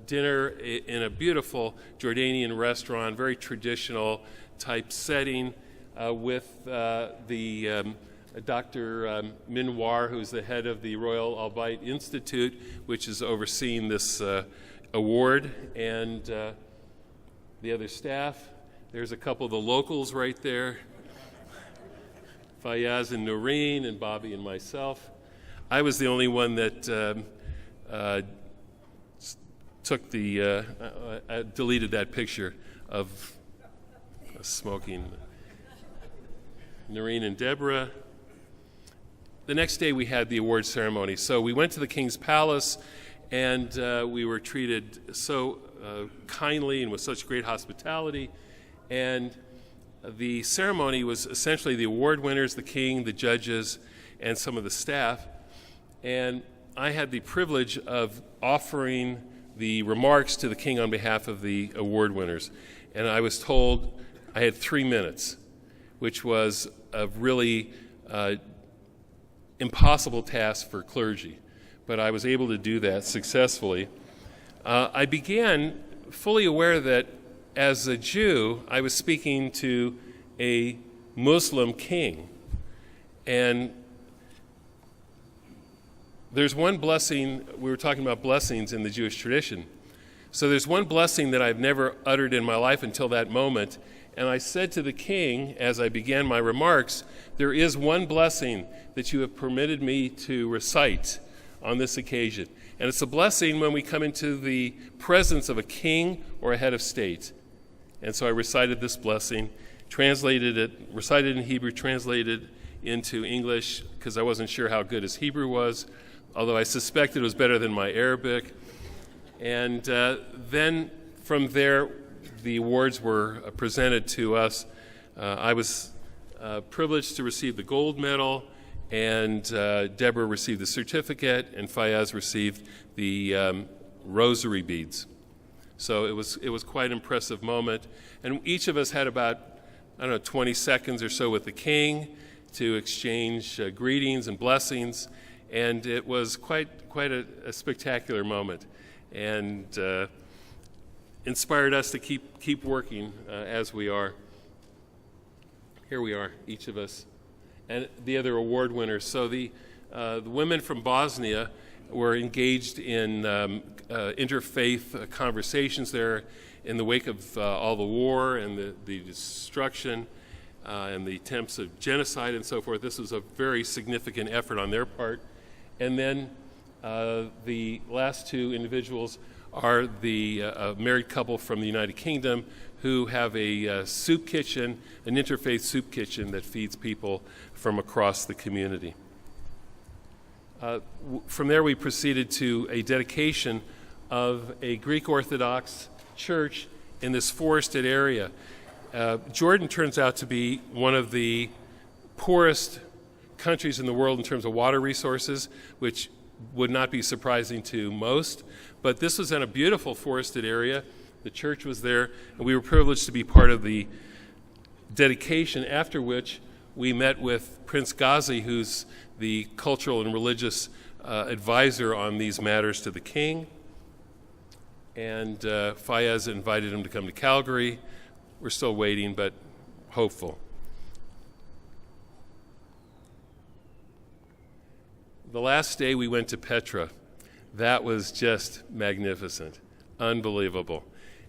dinner in a beautiful Jordanian restaurant, very traditional type setting with Dr. Minwar, who's the head of the Royal Albayt Institute, which is overseeing this award, and the other staff. There's a couple of the locals right there, Fayaz and Noreen and Bobby and myself. I was the only one that took deleted that picture of smoking. Noreen and Deborah. The next day we had the award ceremony. So we went to the King's Palace, and we were treated so kindly and with such great hospitality. And the ceremony was essentially the award winners, the king, the judges, and some of the staff. And I had the privilege of offering the remarks to the king on behalf of the award winners. And I was told I had 3 minutes, which was a really impossible task for clergy. But I was able to do that successfully. I began fully aware that as a Jew, I was speaking to a Muslim king. And there's one blessing, we were talking about blessings in the Jewish tradition. So there's one blessing that I've never uttered in my life until that moment. And I said to the king, as I began my remarks, there is one blessing that you have permitted me to recite on this occasion. And it's a blessing when we come into the presence of a king or a head of state. And so I recited this blessing, translated it, recited in Hebrew, translated into English, because I wasn't sure how good his Hebrew was, although I suspected it was better than my Arabic. And then from there, the awards were presented to us. I was privileged to receive the gold medal, and Deborah received the certificate, and Fayez received the rosary beads. So it was quite an impressive moment. And each of us had about, 20 seconds or so with the king to exchange greetings and blessings, and it was quite a spectacular moment, and inspired us to keep working as we are. Here we are, each of us, and the other award winners. So the women from Bosnia were engaged in interfaith conversations there in the wake of all the war and the destruction and the attempts of genocide and so forth. This was a very significant effort on their part. And then the last two individuals are the married couple from the United Kingdom who have a soup kitchen, an interfaith soup kitchen that feeds people from across the community. From there, we proceeded to a dedication of a Greek Orthodox church in this forested area. Jordan turns out to be one of the poorest countries in the world in terms of water resources, which would not be surprising to most. But this was in a beautiful forested area. The church was there, and we were privileged to be part of the dedication, after which we met with Prince Ghazi, who's the cultural and religious advisor on these matters to the king. And Fayez invited him to come to Calgary. We're still waiting, but hopeful. The last day we went to Petra. That was just magnificent, unbelievable.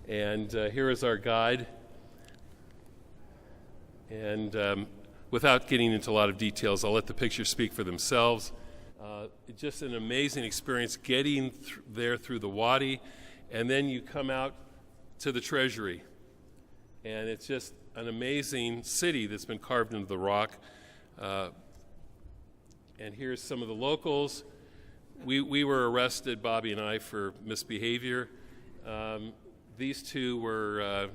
And here is our guide. And without getting into a lot of details, I'll let the pictures speak for themselves. Just an amazing experience getting there through the wadi, and then you come out to the treasury. And it's just an amazing city that's been carved into the rock. And here's some of the locals. We were arrested, Bobby and I, for misbehavior. These two were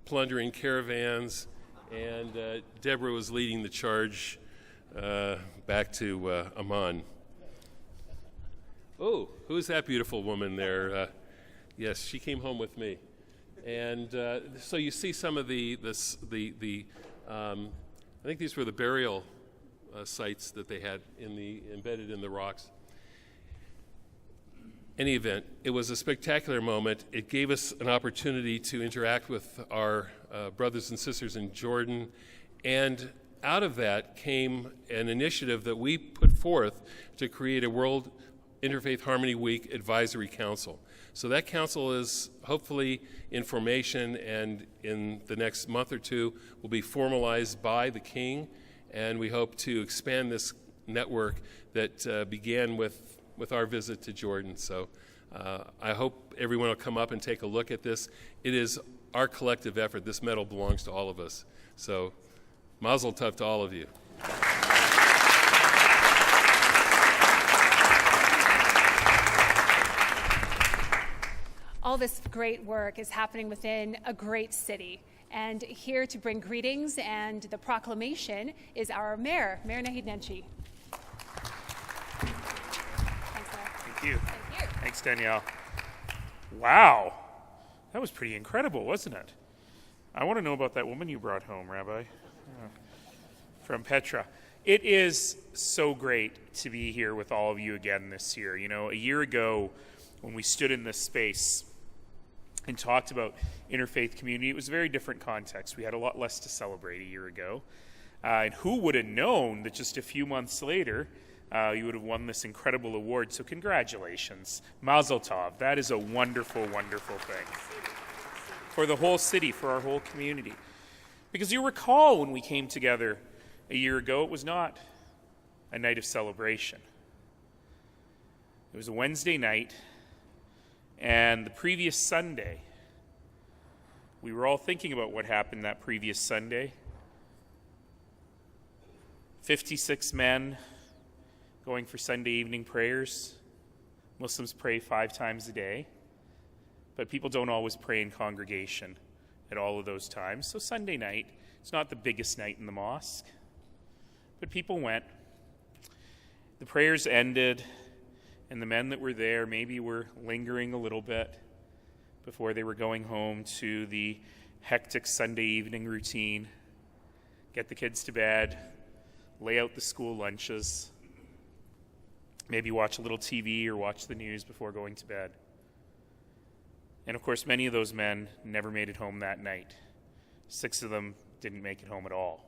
plundering caravans, and Deborah was leading the charge back to Amman. Oh, who's that beautiful woman there? Yes, she came home with me. And so you see some of the I think these were the burial sites that they had embedded in the rocks. Any event, it was a spectacular moment. It gave us an opportunity to interact with our brothers and sisters in Jordan, and out of that came an initiative that we put forth to create a World Interfaith Harmony Week Advisory Council. So that council is hopefully in formation, and in the next month or two will be formalized by the king, and we hope to expand this network that began with our visit to Jordan. So I hope everyone will come up and take a look at this. It is our collective effort. This medal belongs to all of us. So mazel tov to all of you. All this great work is happening within a great city. And here to bring greetings and the proclamation is our mayor, Mayor Nahid Nenshi. Thank you. Thanks, Danielle. Wow. That was pretty incredible, wasn't it? I want to know about that woman you brought home, Rabbi, from Petra. It is so great to be here with all of you again this year. You know, a year ago when we stood in this space and talked about interfaith community, it was a very different context. We had a lot less to celebrate a year ago. And who would have known that just a few months later, you would have won this incredible award. So congratulations. Mazel tov. That is a wonderful, wonderful thing for the whole city, for our whole community. Because you recall when we came together a year ago, it was not a night of celebration. It was a Wednesday night, and the previous Sunday, We were all thinking about what happened that previous Sunday. 56 men going for Sunday evening prayers. Muslims pray 5 times a day, but people don't always pray in congregation at all of those times. So Sunday night, it's not the biggest night in the mosque, but people went. The prayers ended, and the men that were there maybe were lingering a little bit before they were going home to the hectic Sunday evening routine, get the kids to bed, lay out the school lunches, maybe watch a little TV or watch the news before going to bed. And of course, many of those men never made it home that night. 6 of them didn't make it home at all.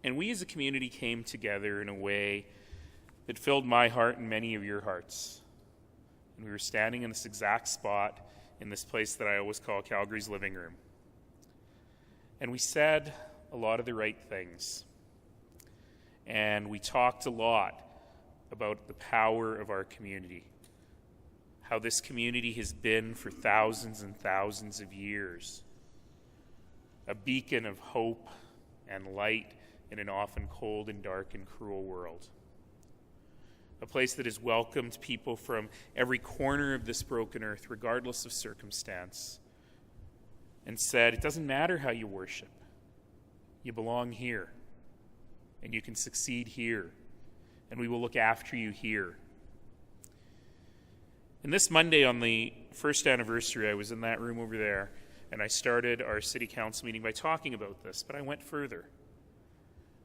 And we as a community came together in a way that filled my heart and many of your hearts. And we were standing in this exact spot in this place that I always call Calgary's living room. And we said a lot of the right things. And we talked a lot about the power of our community. How this community has been for thousands and thousands of years. A beacon of hope and light in an often cold and dark and cruel world. A place that has welcomed people from every corner of this broken earth, regardless of circumstance, and said, it doesn't matter how you worship. You belong here, and you can succeed here, and we will look after you here. And this Monday on the first anniversary, I was in that room over there, and I started our city council meeting by talking about this, but I went further.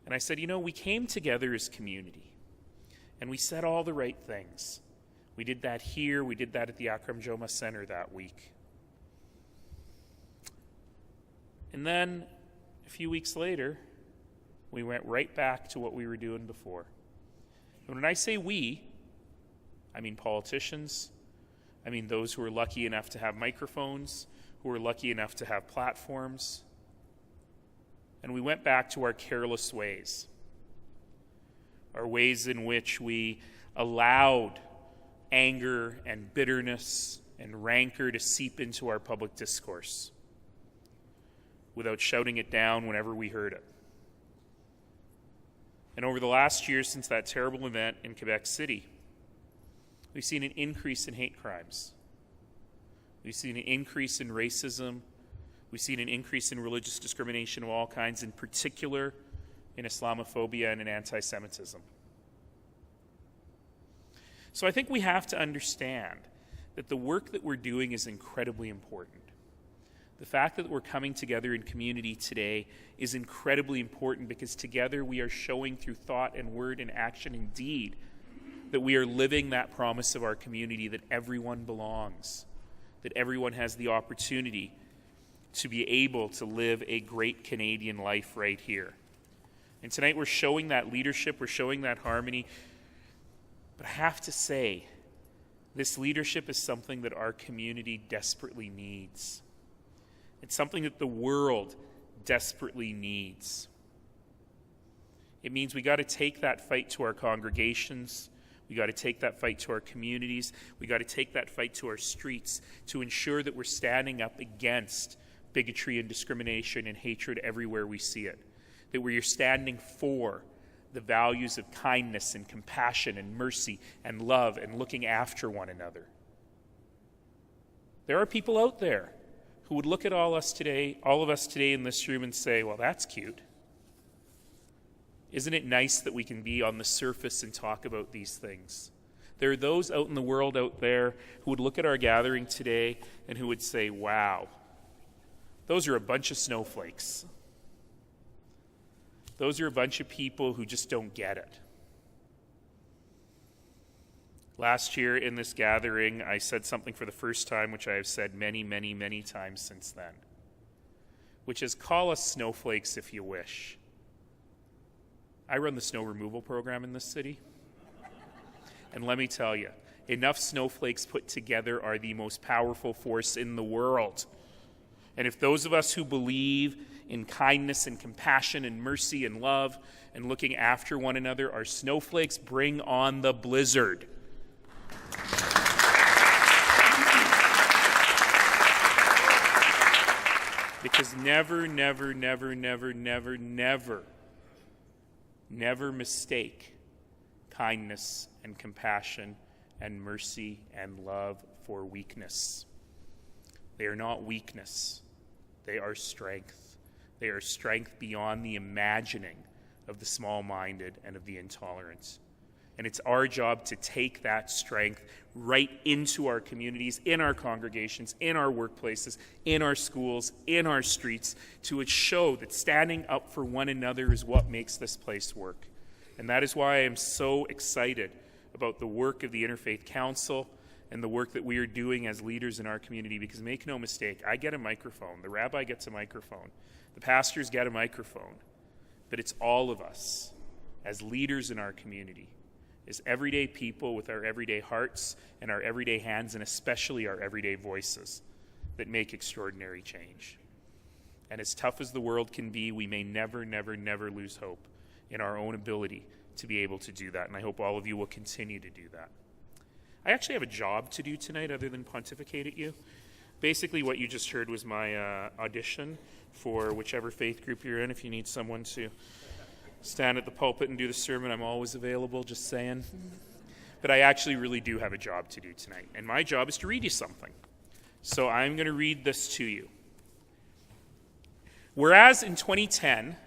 And I said, we came together as community, and we said all the right things. We did that here, we did that at the Akram Joma Center that week. And then, a few weeks later, we went right back to what we were doing before. And when I say we, I mean politicians, I mean those who are lucky enough to have microphones, who are lucky enough to have platforms. And we went back to our careless ways, our ways in which we allowed anger and bitterness and rancor to seep into our public discourse without shouting it down whenever we heard it. And over the last year since that terrible event in Quebec City, we've seen an increase in hate crimes. We've seen an increase in racism. We've seen an increase in religious discrimination of all kinds, in particular in Islamophobia and in anti-Semitism. So I think we have to understand that the work that we're doing is incredibly important. The fact that we're coming together in community today is incredibly important because together we are showing through thought and word and action and deed that we are living that promise of our community, that everyone belongs, that everyone has the opportunity to be able to live a great Canadian life right here. And tonight we're showing that leadership, we're showing that harmony. But I have to say, this leadership is something that our community desperately needs. It's something that the world desperately needs. It means we got to take that fight to our congregations. We got to take that fight to our communities. We got to take that fight to our streets to ensure that we're standing up against bigotry and discrimination and hatred everywhere we see it. That we are standing for the values of kindness and compassion and mercy and love and looking after one another. There are people out there who would look at all of us today in this room and say, well, that's cute. Isn't it nice that we can be on the surface and talk about these things? There are those out in the world out there who would look at our gathering today and who would say, wow, those are a bunch of snowflakes. Those are a bunch of people who just don't get it. Last year in this gathering, I said something for the first time, which I have said many, many, many times since then, which is call us snowflakes if you wish. I run the snow removal program in this city, and let me tell you, enough snowflakes put together are the most powerful force in the world. And if those of us who believe in kindness and compassion and mercy and love and looking after one another are snowflakes, bring on the blizzard. Because never, never, never, never, never, never, never mistake kindness and compassion and mercy and love for weakness. They are not weakness. They are strength. They are strength beyond the imagining of the small-minded and of the intolerant. And it's our job to take that strength right into our communities, in our congregations, in our workplaces, in our schools, in our streets, to show that standing up for one another is what makes this place work. And that is why I am so excited about the work of the Interfaith Council and the work that we are doing as leaders in our community, because make no mistake, I get a microphone, the rabbi gets a microphone, the pastors get a microphone, but it's all of us as leaders in our community, as everyday people with our everyday hearts and our everyday hands, and especially our everyday voices, that make extraordinary change. And as tough as the world can be, we may never, never, never lose hope in our own ability to be able to do that, and I hope all of you will continue to do that. I actually have a job to do tonight other than pontificate at you. Basically, what you just heard was my audition for whichever faith group you're in. If you need someone to stand at the pulpit and do the sermon, I'm always available, just saying. But I actually really do have a job to do tonight, and my job is to read you something. So I'm going to read this to you. Whereas in 2010,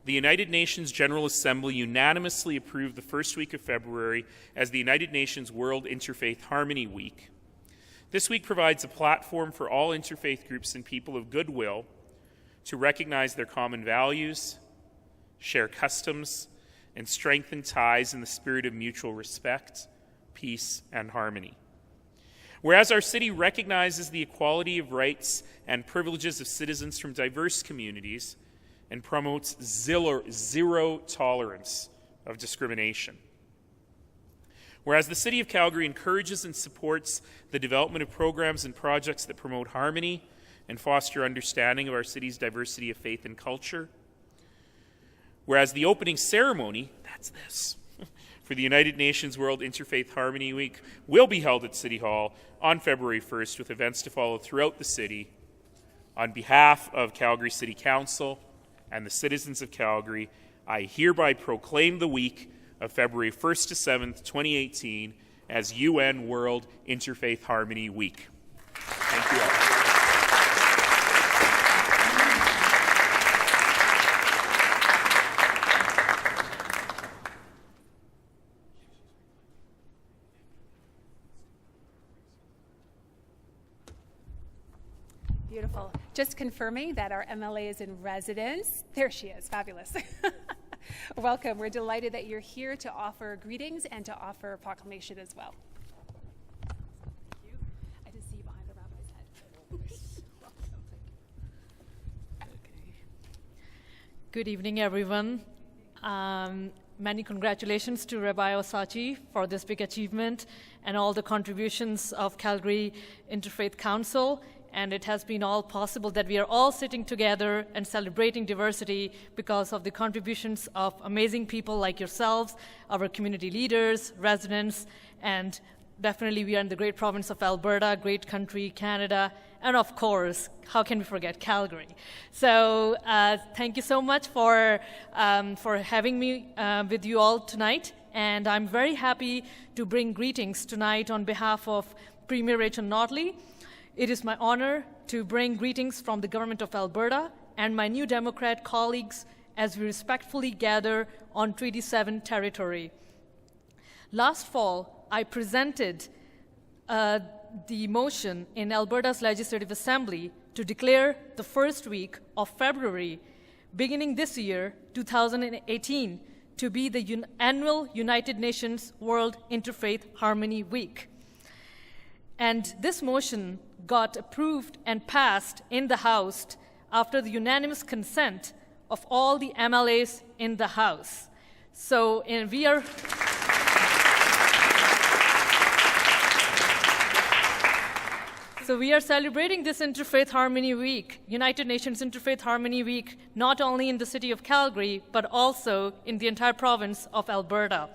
the United Nations General Assembly unanimously approved the first week of February as the United Nations World Interfaith Harmony Week. This week provides a platform for all interfaith groups and people of goodwill to recognize their common values, share customs, and strengthen ties in the spirit of mutual respect, peace, and harmony. Whereas our city recognizes the equality of rights and privileges of citizens from diverse communities and promotes zero tolerance of discrimination. Whereas the City of Calgary encourages and supports the development of programs and projects that promote harmony and foster understanding of our city's diversity of faith and culture. Whereas the opening ceremony, that's this, for the United Nations World Interfaith Harmony Week will be held at City Hall on February 1st with events to follow throughout the city. On behalf of Calgary City Council and the citizens of Calgary, I hereby proclaim the week of February 1st to 7th, 2018 as UN World Interfaith Harmony Week. Thank you all. Beautiful. Just confirming that our MLA is in residence. There she is. Fabulous. Welcome. We're delighted that you're here to offer greetings and to offer a proclamation as well. Thank you. I didn't see you behind the rabbi's head. Okay. Good evening, everyone. Many congratulations to Rabbi Osachi for this big achievement and all the contributions of Calgary Interfaith Council. And it has been all possible that we are all sitting together and celebrating diversity because of the contributions of amazing people like yourselves, our community leaders, residents, and definitely we are in the great province of Alberta, great country, Canada, and of course, how can we forget Calgary? So thank you so much for having me with you all tonight. And I'm very happy to bring greetings tonight on behalf of Premier Rachel Notley. It is my honor to bring greetings from the government of Alberta and my New Democrat colleagues as we respectfully gather on Treaty 7 territory. Last fall, I presented the motion in Alberta's Legislative Assembly to declare the first week of February, beginning this year, 2018, to be the annual United Nations World Interfaith Harmony Week. And this motion got approved and passed in the House after the unanimous consent of all the MLAs in the House. So we are celebrating this Interfaith Harmony Week, United Nations Interfaith Harmony Week, not only in the city of Calgary, but also in the entire province of Alberta.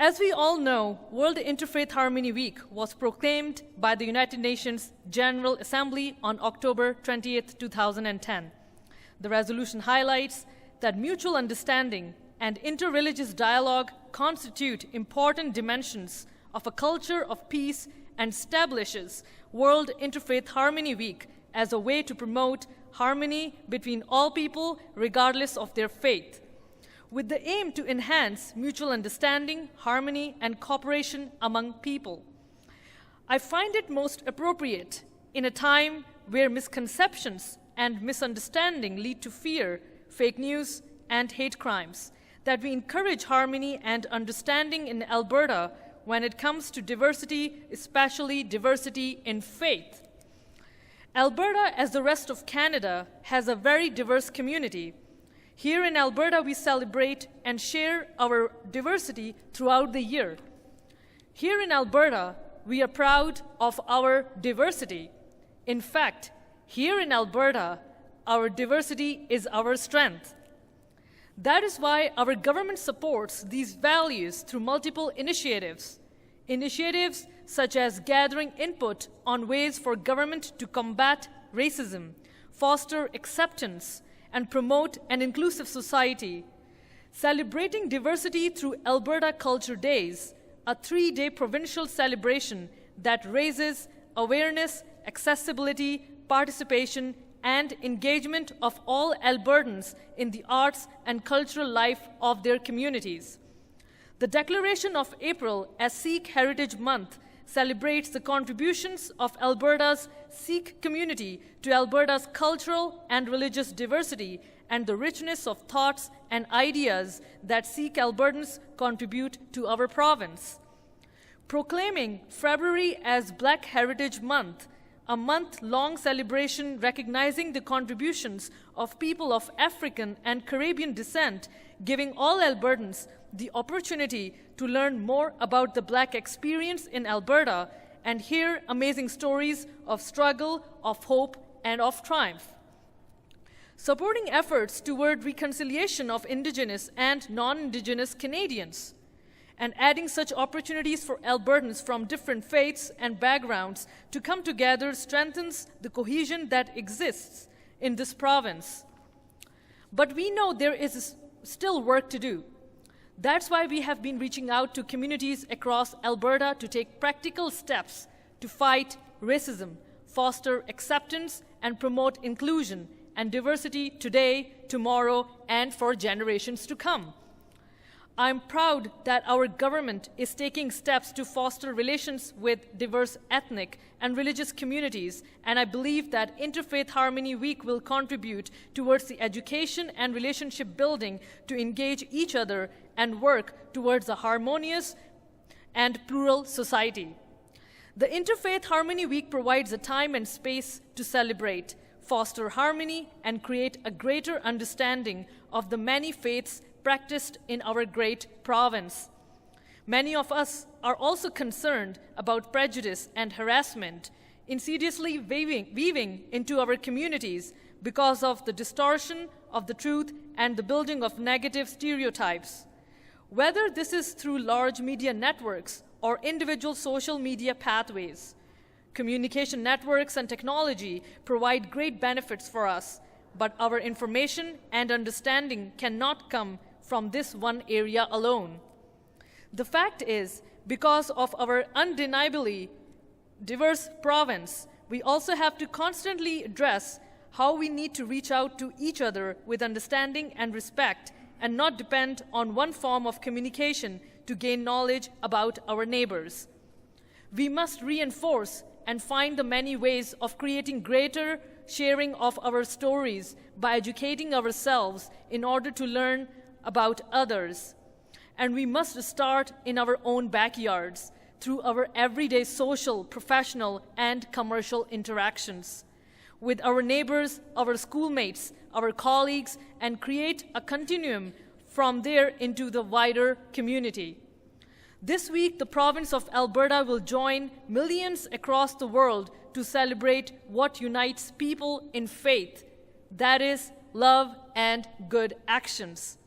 As we all know, World Interfaith Harmony Week was proclaimed by the United Nations General Assembly on October 20th, 2010. The resolution highlights that mutual understanding and interreligious dialogue constitute important dimensions of a culture of peace and establishes World Interfaith Harmony Week as a way to promote harmony between all people regardless of their faith, with the aim to enhance mutual understanding, harmony, and cooperation among people. I find it most appropriate in a time where misconceptions and misunderstanding lead to fear, fake news, and hate crimes, that we encourage harmony and understanding in Alberta when it comes to diversity, especially diversity in faith. Alberta, as the rest of Canada, has a very diverse community. Here in Alberta, we celebrate and share our diversity throughout the year. Here in Alberta, we are proud of our diversity. In fact, here in Alberta, our diversity is our strength. That is why our government supports these values through multiple initiatives. Initiatives such as gathering input on ways for government to combat racism, foster acceptance, and promote an inclusive society. Celebrating diversity through Alberta Culture Days, a 3-day provincial celebration that raises awareness, accessibility, participation, and engagement of all Albertans in the arts and cultural life of their communities. The declaration of April as Sikh Heritage Month celebrates the contributions of Alberta's Sikh community to Alberta's cultural and religious diversity and the richness of thoughts and ideas that Sikh Albertans contribute to our province. Proclaiming February as Black Heritage Month, a month-long celebration recognizing the contributions of people of African and Caribbean descent, giving all Albertans the opportunity to learn more about the Black experience in Alberta and hear amazing stories of struggle, of hope, and of triumph. Supporting efforts toward reconciliation of Indigenous and non-Indigenous Canadians, and adding such opportunities for Albertans from different faiths and backgrounds to come together strengthens the cohesion that exists in this province. But we know there is still work to do. That's why we have been reaching out to communities across Alberta to take practical steps to fight racism, foster acceptance, and promote inclusion and diversity today, tomorrow, and for generations to come. I'm proud that our government is taking steps to foster relations with diverse ethnic and religious communities, and I believe that Interfaith Harmony Week will contribute towards the education and relationship building to engage each other and work towards a harmonious and plural society. The Interfaith Harmony Week provides a time and space to celebrate, foster harmony, and create a greater understanding of the many faiths practiced in our great province. Many of us are also concerned about prejudice and harassment insidiously weaving into our communities because of the distortion of the truth and the building of negative stereotypes. Whether this is through large media networks or individual social media pathways, communication networks and technology provide great benefits for us, but our information and understanding cannot come from this one area alone. The fact is, because of our undeniably diverse province, we also have to constantly address how we need to reach out to each other with understanding and respect and not depend on one form of communication to gain knowledge about our neighbors. We must reinforce and find the many ways of creating greater sharing of our stories by educating ourselves in order to learn about others. And we must start in our own backyards through our everyday social, professional, and commercial interactions with our neighbors, our schoolmates, our colleagues, and create a continuum from there into the wider community. This week, the province of Alberta will join millions across the world to celebrate what unites people in faith, that is, love and good actions.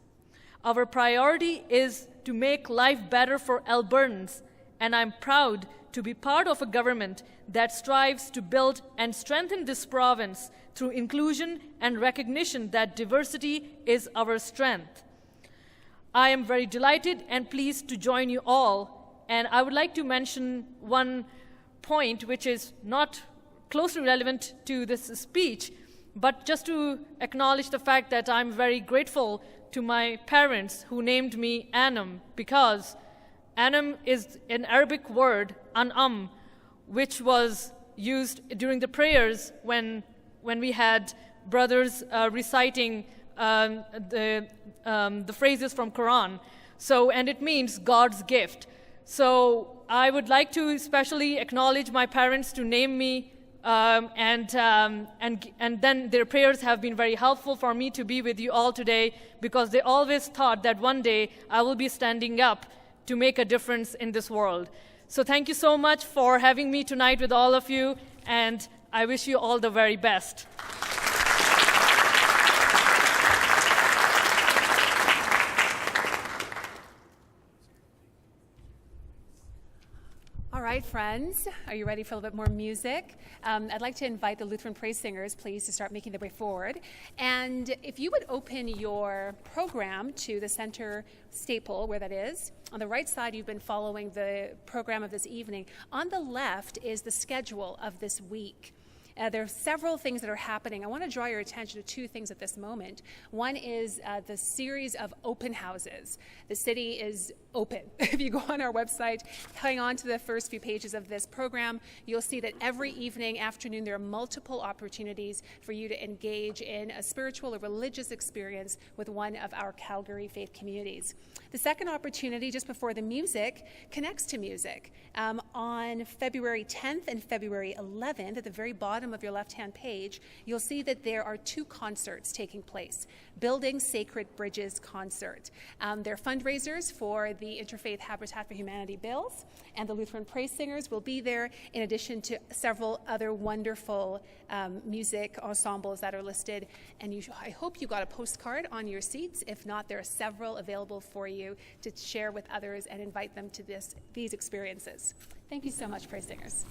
Our priority is to make life better for Albertans, and I'm proud to be part of a government that strives to build and strengthen this province through inclusion and recognition that diversity is our strength. I am very delighted and pleased to join you all, and I would like to mention one point which is not closely relevant to this speech, but just to acknowledge the fact that I'm very grateful to my parents who named me Anam, because Anam is an Arabic word, an'am, which was used during the prayers when we had brothers reciting the phrases from Quran. So, and it means God's gift. So I would like to especially acknowledge my parents to name me, and then their prayers have been very helpful for me to be with you all today, because they always thought that one day I will be standing up to make a difference in this world. So thank you so much for having me tonight with all of you, and I wish you all the very best. All right, friends, are you ready for a little bit more music? I'd like to invite the Lutheran praise singers, please, to start making their way forward. And if you would open your program to the center staple, where that is. On the right side, you've been following the program of this evening. On the left is the schedule of this week. There are several things that are happening. I want to draw your attention to two things at this moment. One is the series of open houses. The city is open. If you go on our website, hang on to the first few pages of this program, you'll see that every evening, afternoon, there are multiple opportunities for you to engage in a spiritual or religious experience with one of our Calgary faith communities. The second opportunity, just before the music, connects to music. On February 10th and February 11th, at the very bottom of your left-hand page, you'll see that there are two concerts taking place. Building Sacred Bridges concert. They're fundraisers for the Interfaith Habitat for Humanity bills, and the Lutheran praise singers will be there, in addition to several other wonderful music ensembles that are listed. And I hope you got a postcard on your seats. If not, there are several available for you to share with others and invite them to these experiences. Thank you so much, praise singers.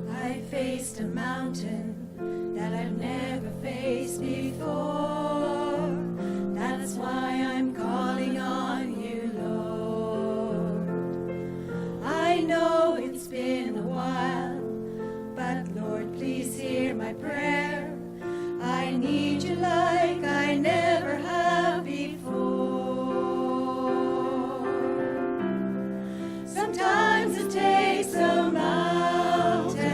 I faced a mountain that I've never faced before. That's why I'm calling on you, Lord. I know it's been a while, but Lord, please hear my prayer. I need you like I never have before. Sometimes it takes a mountain,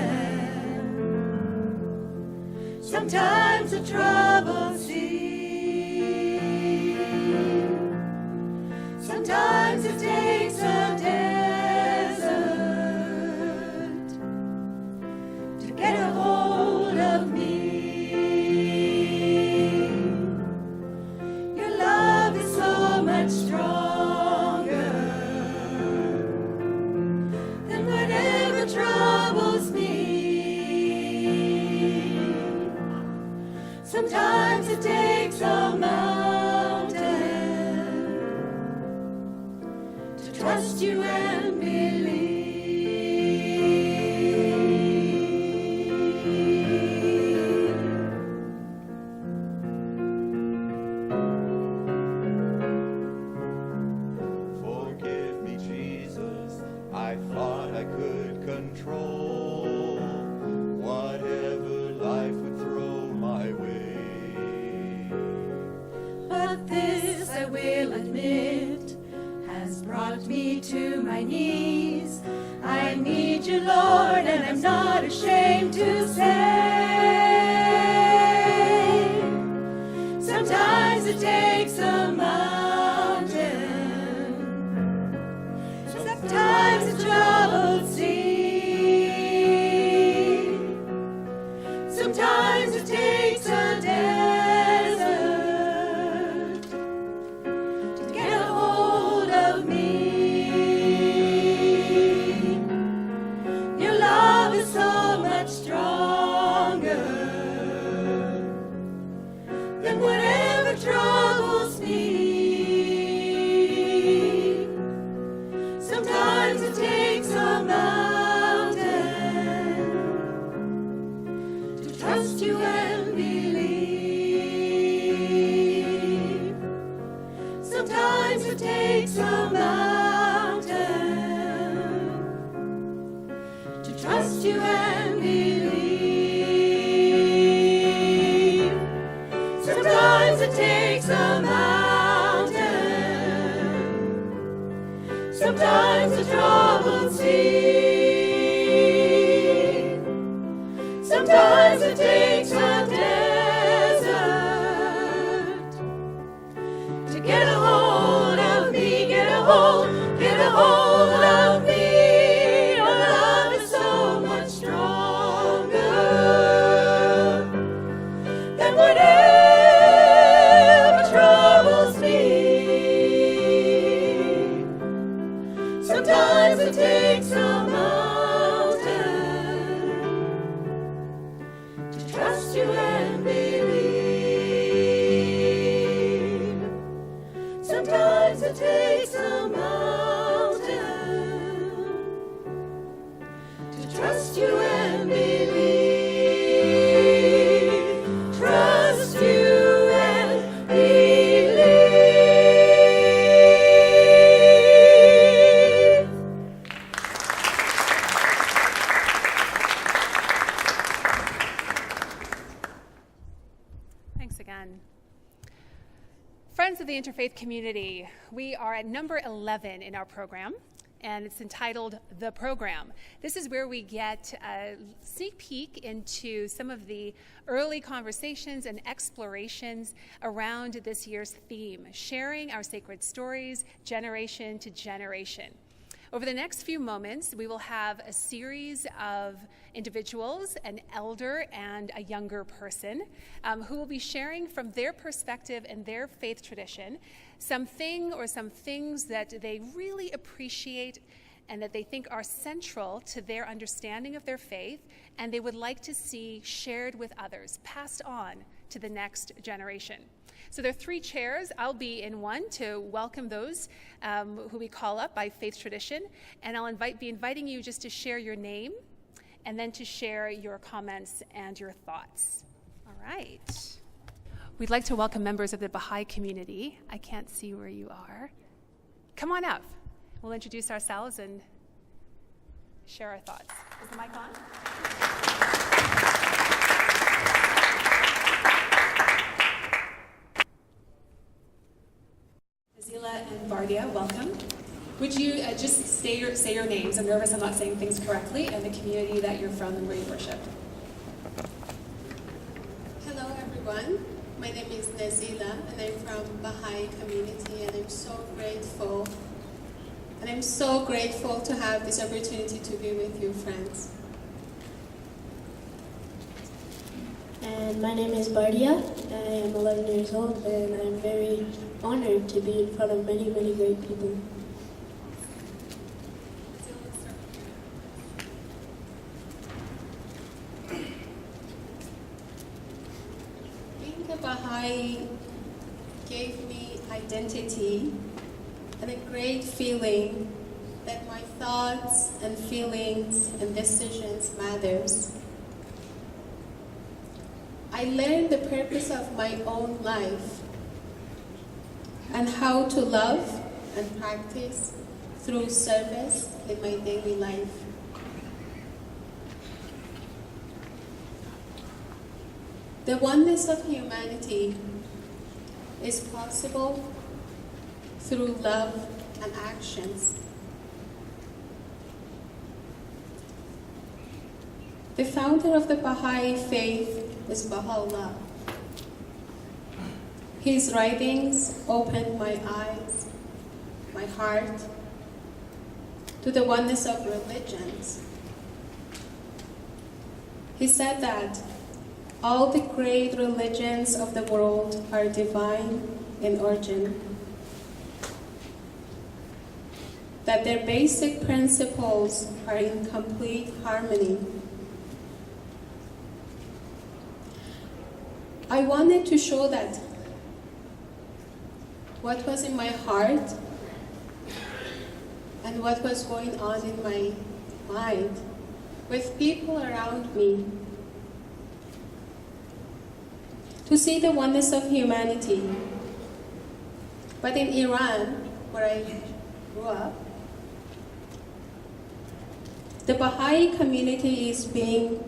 sometimes a troubled sea, sometimes it takes a desert to get a hold of me. Your love is so much stronger than whatever troubles me. Sometimes it takes a mountain to trust you and believe. Forgive me, Jesus, I thought I could control whatever life would throw my way. But this I will admit has brought me to my knees. I need you, Lord, and I'm not ashamed to say. Sometimes it takes a mountain, sometimes a troubled sea, sometimes it takes a desert to get a hold of me. you and believe. Sometimes it takes a mountain to trust you and believe. Sometimes it takes a mountain, sometimes a troubled sea, sometimes it takes a desert to get a hold of me, get a hold of me. Your love is so much stronger than whatever troubles me. Sometimes it takes a mountain to trust you and believe. Sometimes it takes a mountain to trust you and believe. Trust you and believe. Thanks again. Friends of the Interfaith community, we are at number 11 in our program, and it's entitled The Program. This is where we get a sneak peek into some of the early conversations and explorations around this year's theme, sharing our sacred stories generation to generation. Over the next few moments, we will have a series of individuals, an elder and a younger person, who will be sharing from their perspective and their faith tradition something or some things that they really appreciate and that they think are central to their understanding of their faith, and they would like to see shared with others, passed on to the next generation. So there are 3 chairs. I'll be in one to welcome those who we call up by faith tradition, and I'll be inviting you just to share your name and then to share your comments and your thoughts. All right. We'd like to welcome members of the Baha'i community. I can't see where you are. Come on up. We'll introduce ourselves and share our thoughts. Is the mic on? Azila and Bardia, welcome. Would you just say your names? I'm nervous I'm not saying things correctly, and the community that you're from and where you worship. Hello everyone, my name is Nazila and I'm from Baha'i community, and I'm so grateful to have this opportunity to be with you, friends. And my name is Bardia. I am 11 years old, and I'm very honored to be in front of many, many great people. Being a Baha'i gave me identity and a great feeling that my thoughts and feelings and decisions matters. I learned the purpose of my own life and how to love and practice through service in my daily life. The oneness of humanity is possible through love and actions. The founder of the Baha'i faith is Baha'u'llah. His writings opened my eyes, my heart, to the oneness of religions. He said that all the great religions of the world are divine in origin, that their basic principles are in complete harmony. I wanted to show that what was in my heart and what was going on in my mind with people around me. to see the oneness of humanity. But in Iran, where I grew up, the Baha'i community is being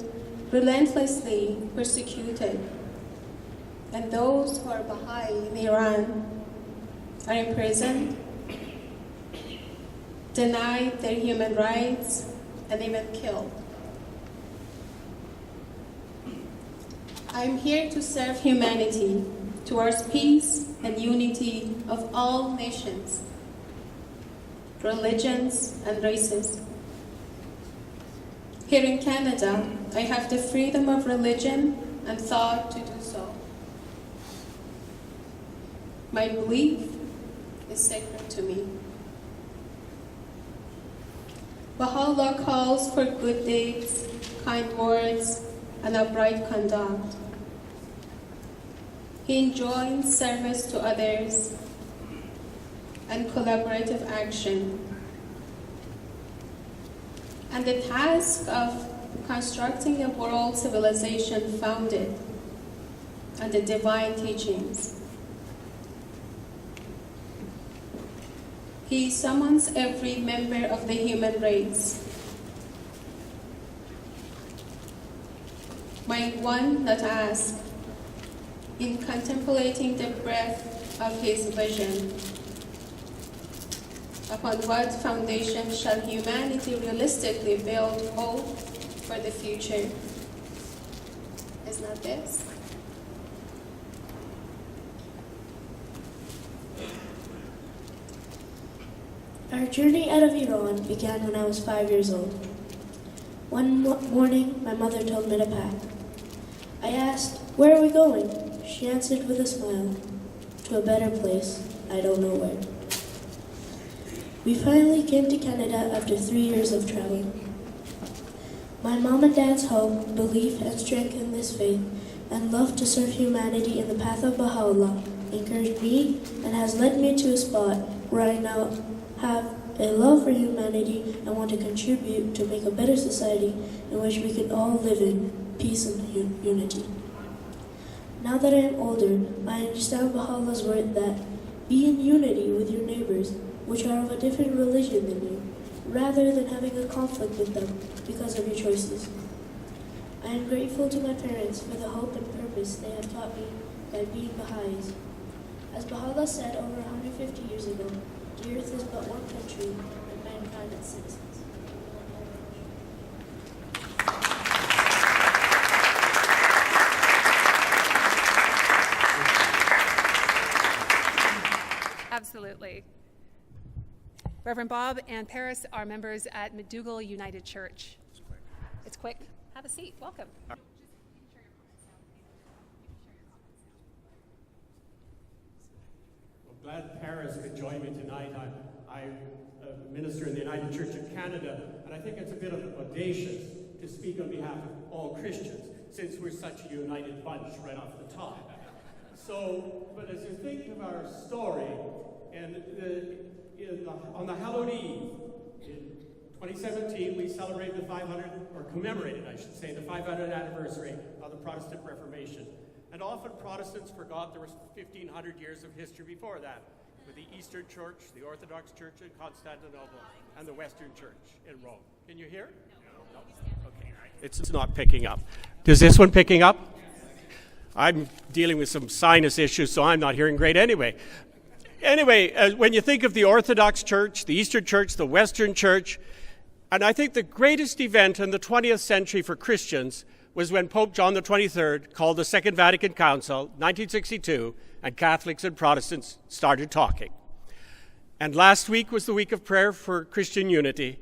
relentlessly persecuted. And those who are Baha'i in Iran are imprisoned, denied their human rights, and even killed. I'm here to serve humanity towards peace and unity of all nations, religions, and races. Here in Canada, I have the freedom of religion and thought to do so. My belief is sacred to me. Baha'u'llah calls for good deeds, kind words, and upright conduct. He enjoins service to others and collaborative action. And the task of constructing a world civilization founded on the divine teachings. He summons every member of the human race. Might one not ask, in contemplating the breadth of his vision, upon what foundation shall humanity realistically build hope for the future? Is not this? Our journey out of Iran began when I was 5 years old. One morning, my mother told me to pack. I asked, "Where are we going?" She answered with a smile, "To a better place, I don't know where." We finally came to Canada after 3 years of traveling. My mom and dad's hope, belief, and strength in this faith, and love to serve humanity in the path of Baha'u'llah encouraged me and has led me to a spot where I now have a love for humanity and want to contribute to make a better society in which we can all live in peace and unity. Now that I am older, I understand Baha'u'llah's word that be in unity with your neighbors, which are of a different religion than you, rather than having a conflict with them because of your choices. I am grateful to my parents for the hope and purpose they have taught me by being Baha'is. As Baha'u'llah said over 150 years ago, the earth is but one country and mankind its citizens. Absolutely. Reverend Bob and Paris are members at McDougall United Church. It's quick. Have a seat. Welcome. Glad Paris could join me tonight. I minister in the United Church of Canada, and I think it's a bit audacious to speak on behalf of all Christians, since we're such a united bunch right off the top. So, but as you think of our story, and on the hallowed Eve in 2017, we celebrated the 500, or commemorated, I should say, the 500th anniversary of the Protestant Reformation. And often Protestants forgot there was 1,500 years of history before that, with the Eastern Church, the Orthodox Church in Constantinople, and the Western Church in Rome. Can you hear? No. Okay. It's not picking up. Is this one picking up? I'm dealing with some sinus issues, so I'm not hearing great anyway. Anyway, when you think of the Orthodox Church, the Eastern Church, the Western Church, and I think the greatest event in the 20th century for Christians was when Pope John XXIII called the Second Vatican Council, 1962, and Catholics and Protestants started talking. And last week was the week of prayer for Christian unity,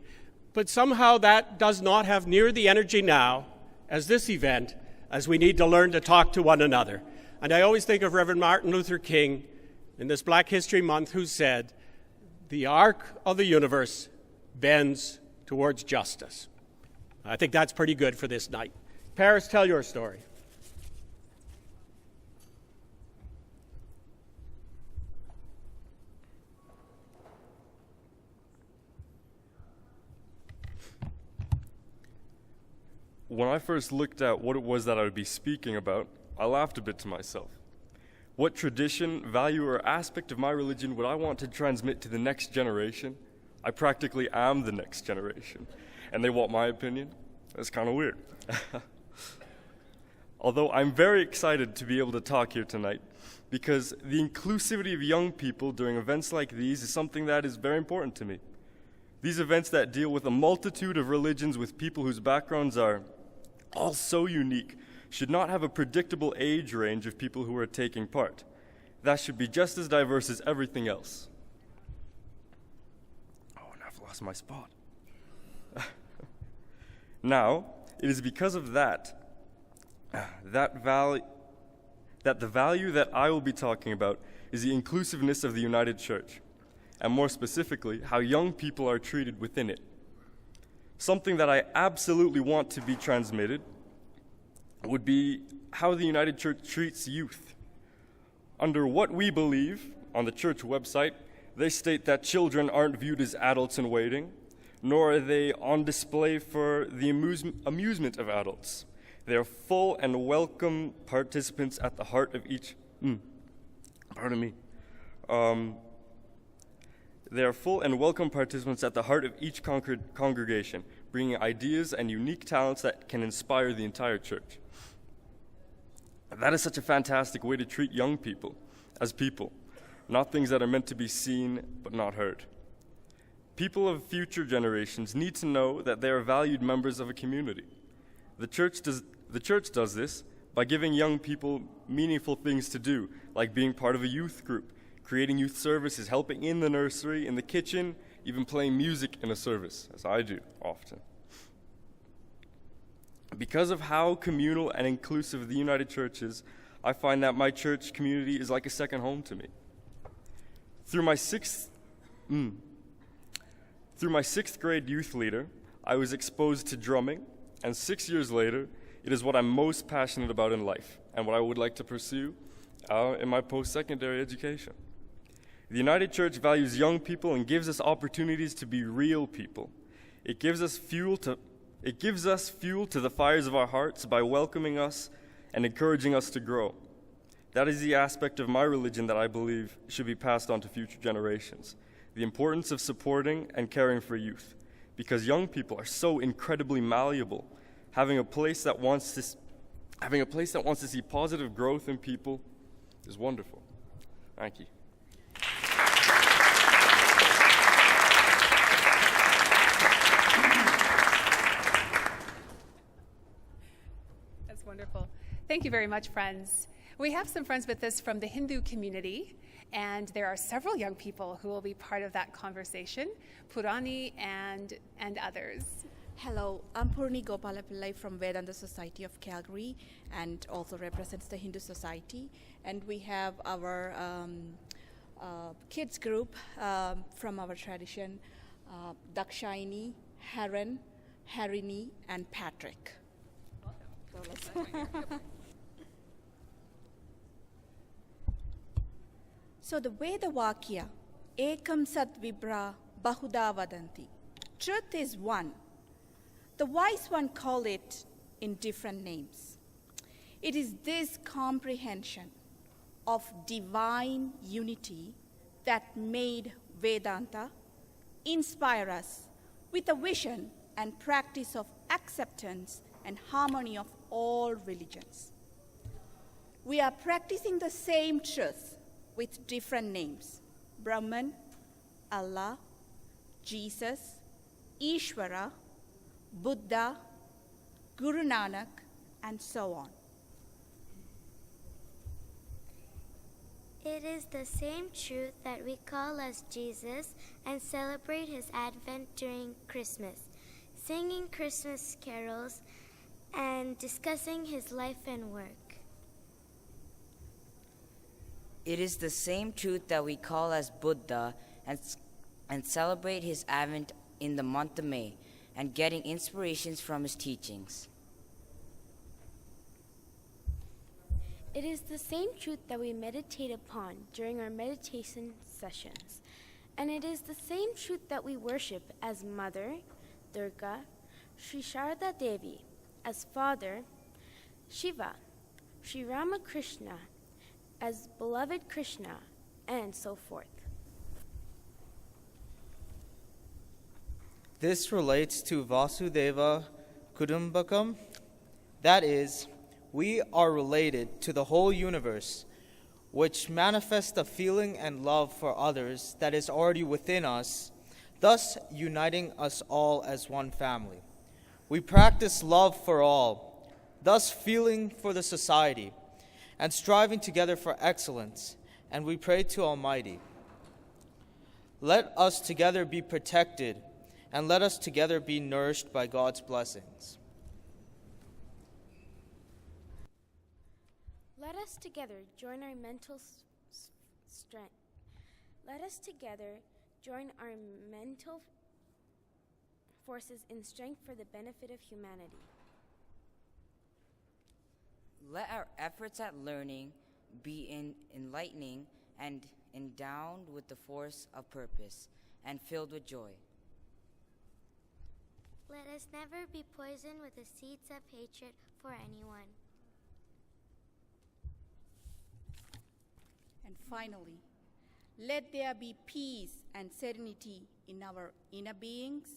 but somehow that does not have near the energy now as this event, as we need to learn to talk to one another. And I always think of Reverend Martin Luther King in this Black History Month, who said, "The arc of the universe bends towards justice." I think that's pretty good for this night. Paris, tell your story. When I first looked at what it was that I would be speaking about, I laughed a bit to myself. What tradition, value, or aspect of my religion would I want to transmit to the next generation? I practically am the next generation, and they want my opinion? That's kind of weird. Although I'm very excited to be able to talk here tonight, because the inclusivity of young people during events like these is something that is very important to me. These events that deal with a multitude of religions with people whose backgrounds are all so unique should not have a predictable age range of people who are taking part. That should be just as diverse as everything else. Oh, and I've lost my spot. Now, it is because of that the value that I will be talking about is the inclusiveness of the United Church, and more specifically, how young people are treated within it. Something that I absolutely want to be transmitted would be how the United Church treats youth. Under what we believe, on the church website, they state that children aren't viewed as adults in waiting, nor are they on display for the amusement of adults. They are full and welcome participants at the heart of each... Pardon me. They are full and welcome participants at the heart of each congregation, bringing ideas and unique talents that can inspire the entire church. That is such a fantastic way to treat young people as people, not things that are meant to be seen but not heard. People of future generations need to know that they are valued members of a community. The church does this by giving young people meaningful things to do, like being part of a youth group, creating youth services, helping in the nursery, in the kitchen, even playing music in a service, as I do often. Because of how communal and inclusive the United Church is, I find that my church community is like a second home to me. Through my sixth grade youth leader, I was exposed to drumming, and 6 years later, it is what I'm most passionate about in life and what I would like to pursue in my post-secondary education. The United Church values young people and gives us opportunities to be real people. It gives us fuel to the fires of our hearts by welcoming us and encouraging us to grow. That is the aspect of my religion that I believe should be passed on to future generations. The importance of supporting and caring for youth, because young people are so incredibly malleable. Having a place that wants to see positive growth in people is wonderful. Thank you. That's wonderful. Thank you very much, friends. We have some friends with us from the Hindu community, and there are several young people who will be part of that conversation, Purani and others. Hello, I'm Purni Gopalapillai from Vedanta Society of Calgary and also represents the Hindu Society. And we have our kids group from our tradition, Dakshayani, Haran, Harini, and Patrick. So the Veda Vakya, Ekam Sat Vibra Bahuda Vadanti. Truth is one. The wise one call it in different names. It is this comprehension of divine unity that made Vedanta inspire us with a vision and practice of acceptance and harmony of all religions. We are practicing the same truth with different names: Brahman, Allah, Jesus, Ishvara, Buddha, Guru Nanak, and so on. It is the same truth that we call as Jesus and celebrate his advent during Christmas, singing Christmas carols and discussing his life and work. It is the same truth that we call as Buddha and celebrate his advent in the month of May and getting inspirations from his teachings. It is the same truth that we meditate upon during our meditation sessions. And it is the same truth that we worship as Mother, Durga, Sri Sharada Devi, as Father, Shiva, Sri Ramakrishna as beloved Krishna, and so forth. This relates to Vasudeva Kudumbakam. That is, we are related to the whole universe, which manifests the feeling and love for others that is already within us, thus uniting us all as one family. We practice love for all, thus feeling for the society, and striving together for excellence, and we pray to Almighty. Let us together be protected, and let us together be nourished by God's blessings. Let us together join our mental strength. Let us together join our mental forces in strength for the benefit of humanity. Let our efforts at learning be enlightening and endowed with the force of purpose and filled with joy. Let us never be poisoned with the seeds of hatred for anyone. And finally, let there be peace and serenity in our inner beings,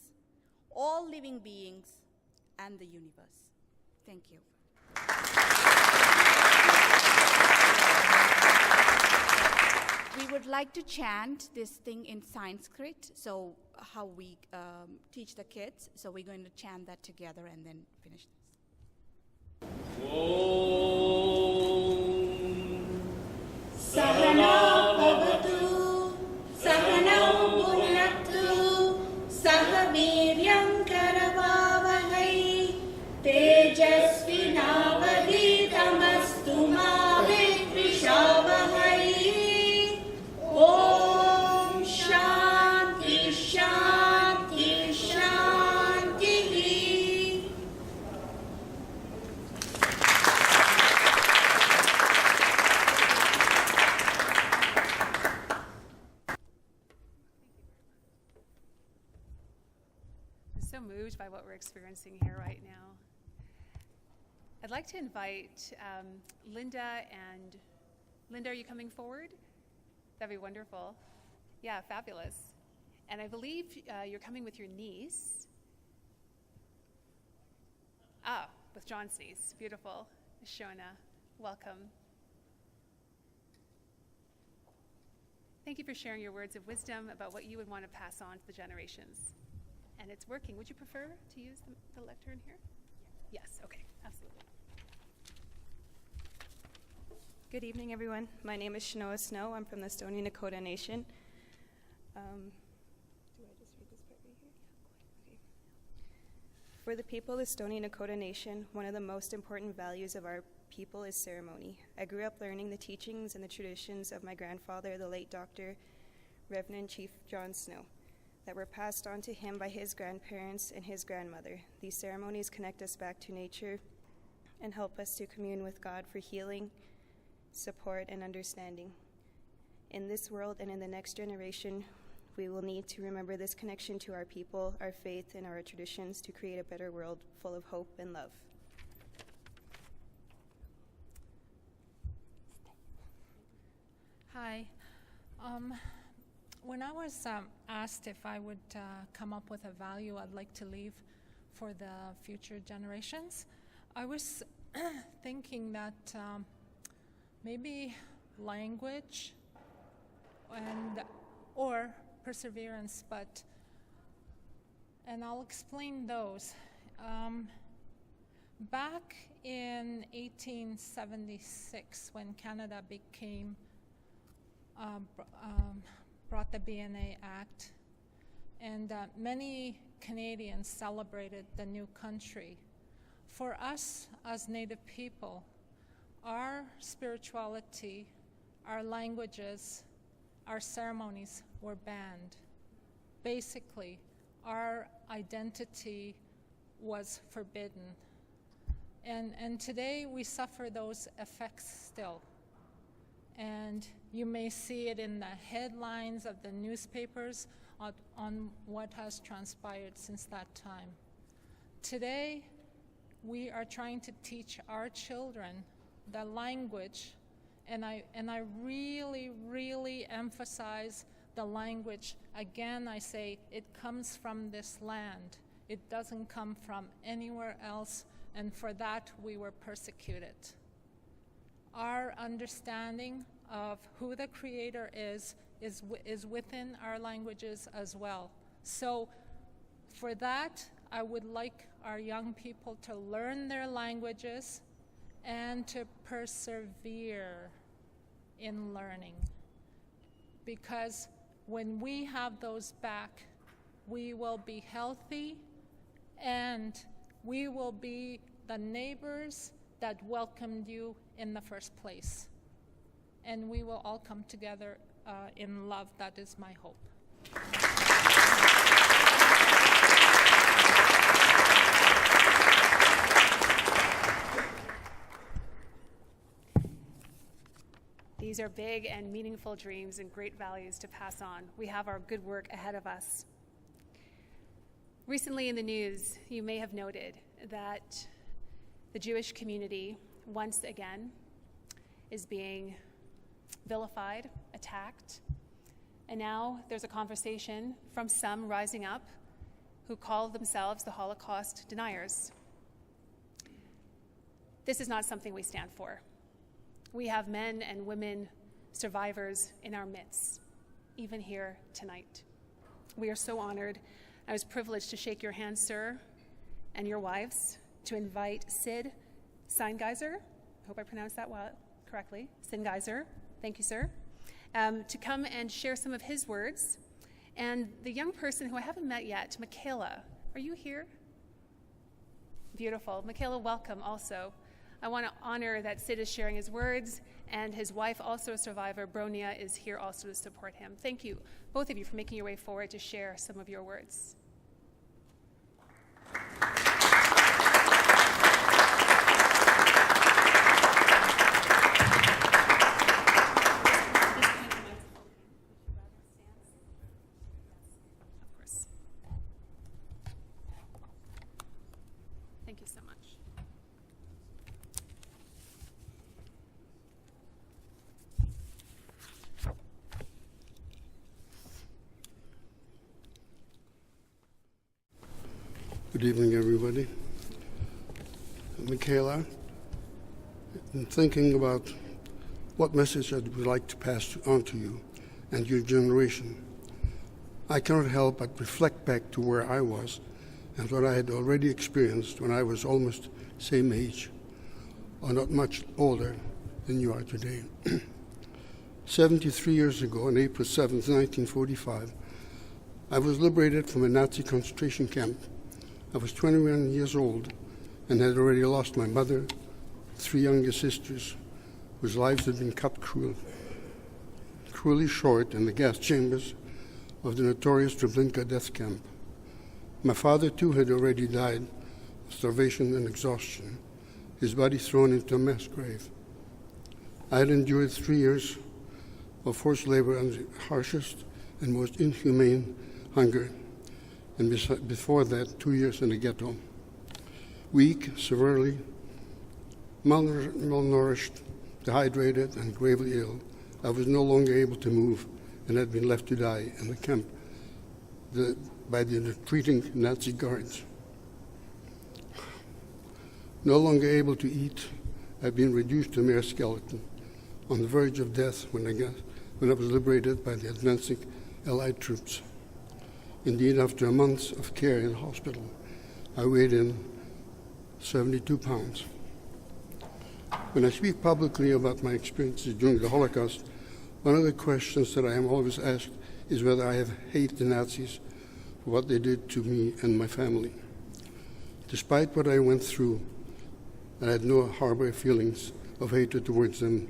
all living beings, and the universe. Thank you. We would like to chant this thing in Sanskrit, so how we teach the kids. So we're going to chant that together and then finish this. Sahana bhavatu, sahanau bhunaktu, sahaviryam karavavahai, tejasvinavaditamastu ma vidvishavahai. Om Shanti Shanti Shanti. I'm so moved by what we're experiencing here right now. I'd like to invite Linda and Linda, are you coming forward? That'd be wonderful. Yeah, fabulous. And I believe you're coming with your niece. Ah, with John's niece. Beautiful. Shona, welcome. Thank you for sharing your words of wisdom about what you would want to pass on to the generations. And it's working. Would you prefer to use the lectern here? Yes, okay, absolutely. Good evening, everyone. My name is Shanoa Snow. I'm from the Stoney Nakoda Nation. Do I just read this part right here? Okay. For the people of the Stoney Nakoda Nation, one of the most important values of our people is ceremony. I grew up learning the teachings and the traditions of my grandfather, the late Dr. Reverend Chief John Snow, that were passed on to him by his grandparents and his grandmother. These ceremonies connect us back to nature and help us to commune with God for healing, support, and understanding. In this world and in the next generation, we will need to remember this connection to our people, our faith, and our traditions to create a better world full of hope and love. Hi. When I was asked if I would come up with a value I'd like to leave for the future generations, I was thinking that maybe language or perseverance, and I'll explain those. Back in 1876, when Canada brought the BNA Act, and many Canadians celebrated the new country. For us as Native people, our spirituality, our languages, our ceremonies were banned. Basically, our identity was forbidden. And today we suffer those effects still. And you may see it in the headlines of the newspapers on what has transpired since that time. Today, we are trying to teach our children the language, and I really, really emphasize the language. Again, I say it comes from this land. It doesn't come from anywhere else, and for that we were persecuted. Our understanding of who the Creator is within our languages as well. So for that, I would like our young people to learn their languages and to persevere in learning. Because when we have those back, we will be healthy and we will be the neighbors that welcomed you in the first place. And we will all come together in love. That is my hope. These are big and meaningful dreams and great values to pass on. We have our good work ahead of us. Recently in the news, you may have noted that the Jewish community, once again, is being vilified, attacked, and now there's a conversation from some rising up who call themselves the Holocaust deniers. This is not something we stand for. We have men and women survivors in our midst, even here tonight. We are so honored. I was privileged to shake your hand, sir, and your wives, to invite Sid Seingeiser, I hope I pronounced that correctly, Seingeiser, thank you, sir, to come and share some of his words. And the young person who I haven't met yet, Michaela, are you here? Beautiful. Michaela, welcome also. I want to honor that Sid is sharing his words, and his wife, also a survivor, Bronia, is here also to support him. Thank you, both of you, for making your way forward to share some of your words. Thank you so much. Good evening, everybody. Michaela, in thinking about what message I would like to pass on to you and your generation, I cannot help but reflect back to where I was and what I had already experienced when I was almost same age, or not much older than you are today. 73 years ago, on April 7th, 1945, I was liberated from a Nazi concentration camp. I was 21 years old and had already lost my mother, 3 younger sisters, whose lives had been cut cruelly short in the gas chambers of the notorious Treblinka death camp. My father, too, had already died of starvation and exhaustion, his body thrown into a mass grave. I had endured 3 years of forced labor under the harshest and most inhumane hunger, and before that, 2 years in the ghetto. Weak, severely malnourished, dehydrated, and gravely ill, I was no longer able to move and had been left to die in the camp by the retreating Nazi guards. No longer able to eat, I'd been reduced to a mere skeleton, on the verge of death when I was liberated by the advancing Allied troops. Indeed, after a month of care in hospital, I weighed in 72 pounds. When I speak publicly about my experiences during the Holocaust, one of the questions that I am always asked is whether I have hated the Nazis for what they did to me and my family. Despite what I went through, I had no harbor feelings of hatred towards them,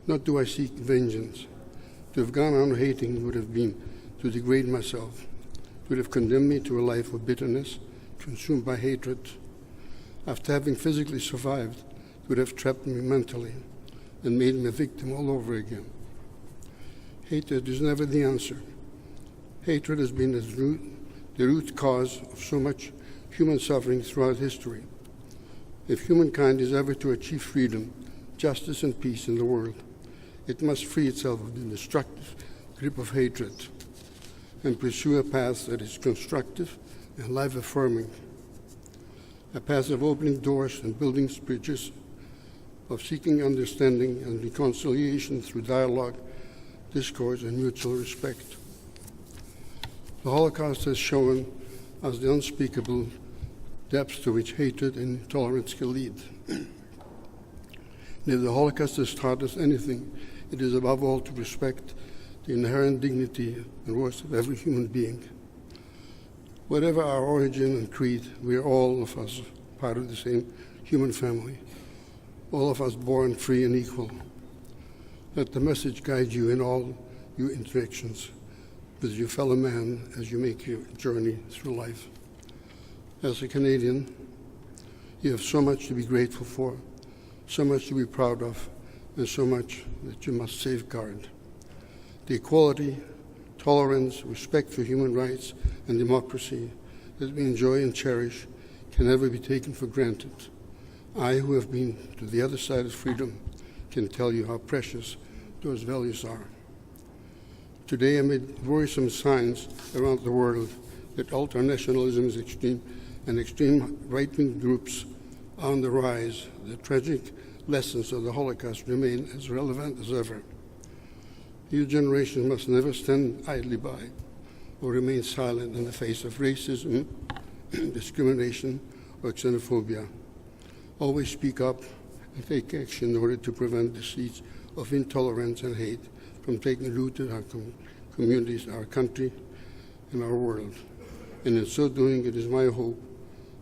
nor do I seek vengeance. To have gone on hating would have been to degrade myself, would have condemned me to a life of bitterness, consumed by hatred. After having physically survived, it would have trapped me mentally and made me a victim all over again. Hatred is never the answer. Hatred has been the root cause of so much human suffering throughout history. If humankind is ever to achieve freedom, justice and peace in the world. It must free itself of the destructive grip of hatred and pursue a path that is constructive and life-affirming, a path of opening doors and building bridges, of seeking understanding and reconciliation through dialogue, discourse, and mutual respect. The Holocaust has shown us the unspeakable depths to which hatred and intolerance can lead. And if the Holocaust has taught us anything, it is above all to respect the inherent dignity and worth of every human being. Whatever our origin and creed, we are all of us part of the same human family, all of us born free and equal. Let the message guide you in all your interactions with your fellow man as you make your journey through life. As a Canadian, you have so much to be grateful for, so much to be proud of, and so much that you must safeguard. The equality, tolerance, respect for human rights, and democracy that we enjoy and cherish can never be taken for granted. I, who have been to the other side of freedom, can tell you how precious those values are. Today, amid worrisome signs around the world that ultranationalism is extreme and extreme right-wing groups are on the rise, the tragic lessons of the Holocaust remain as relevant as ever. New generations must never stand idly by or remain silent in the face of racism, discrimination, or xenophobia. Always speak up and take action in order to prevent the seeds of intolerance and hate from taking root in our communities, our country, and our world. And in so doing, it is my hope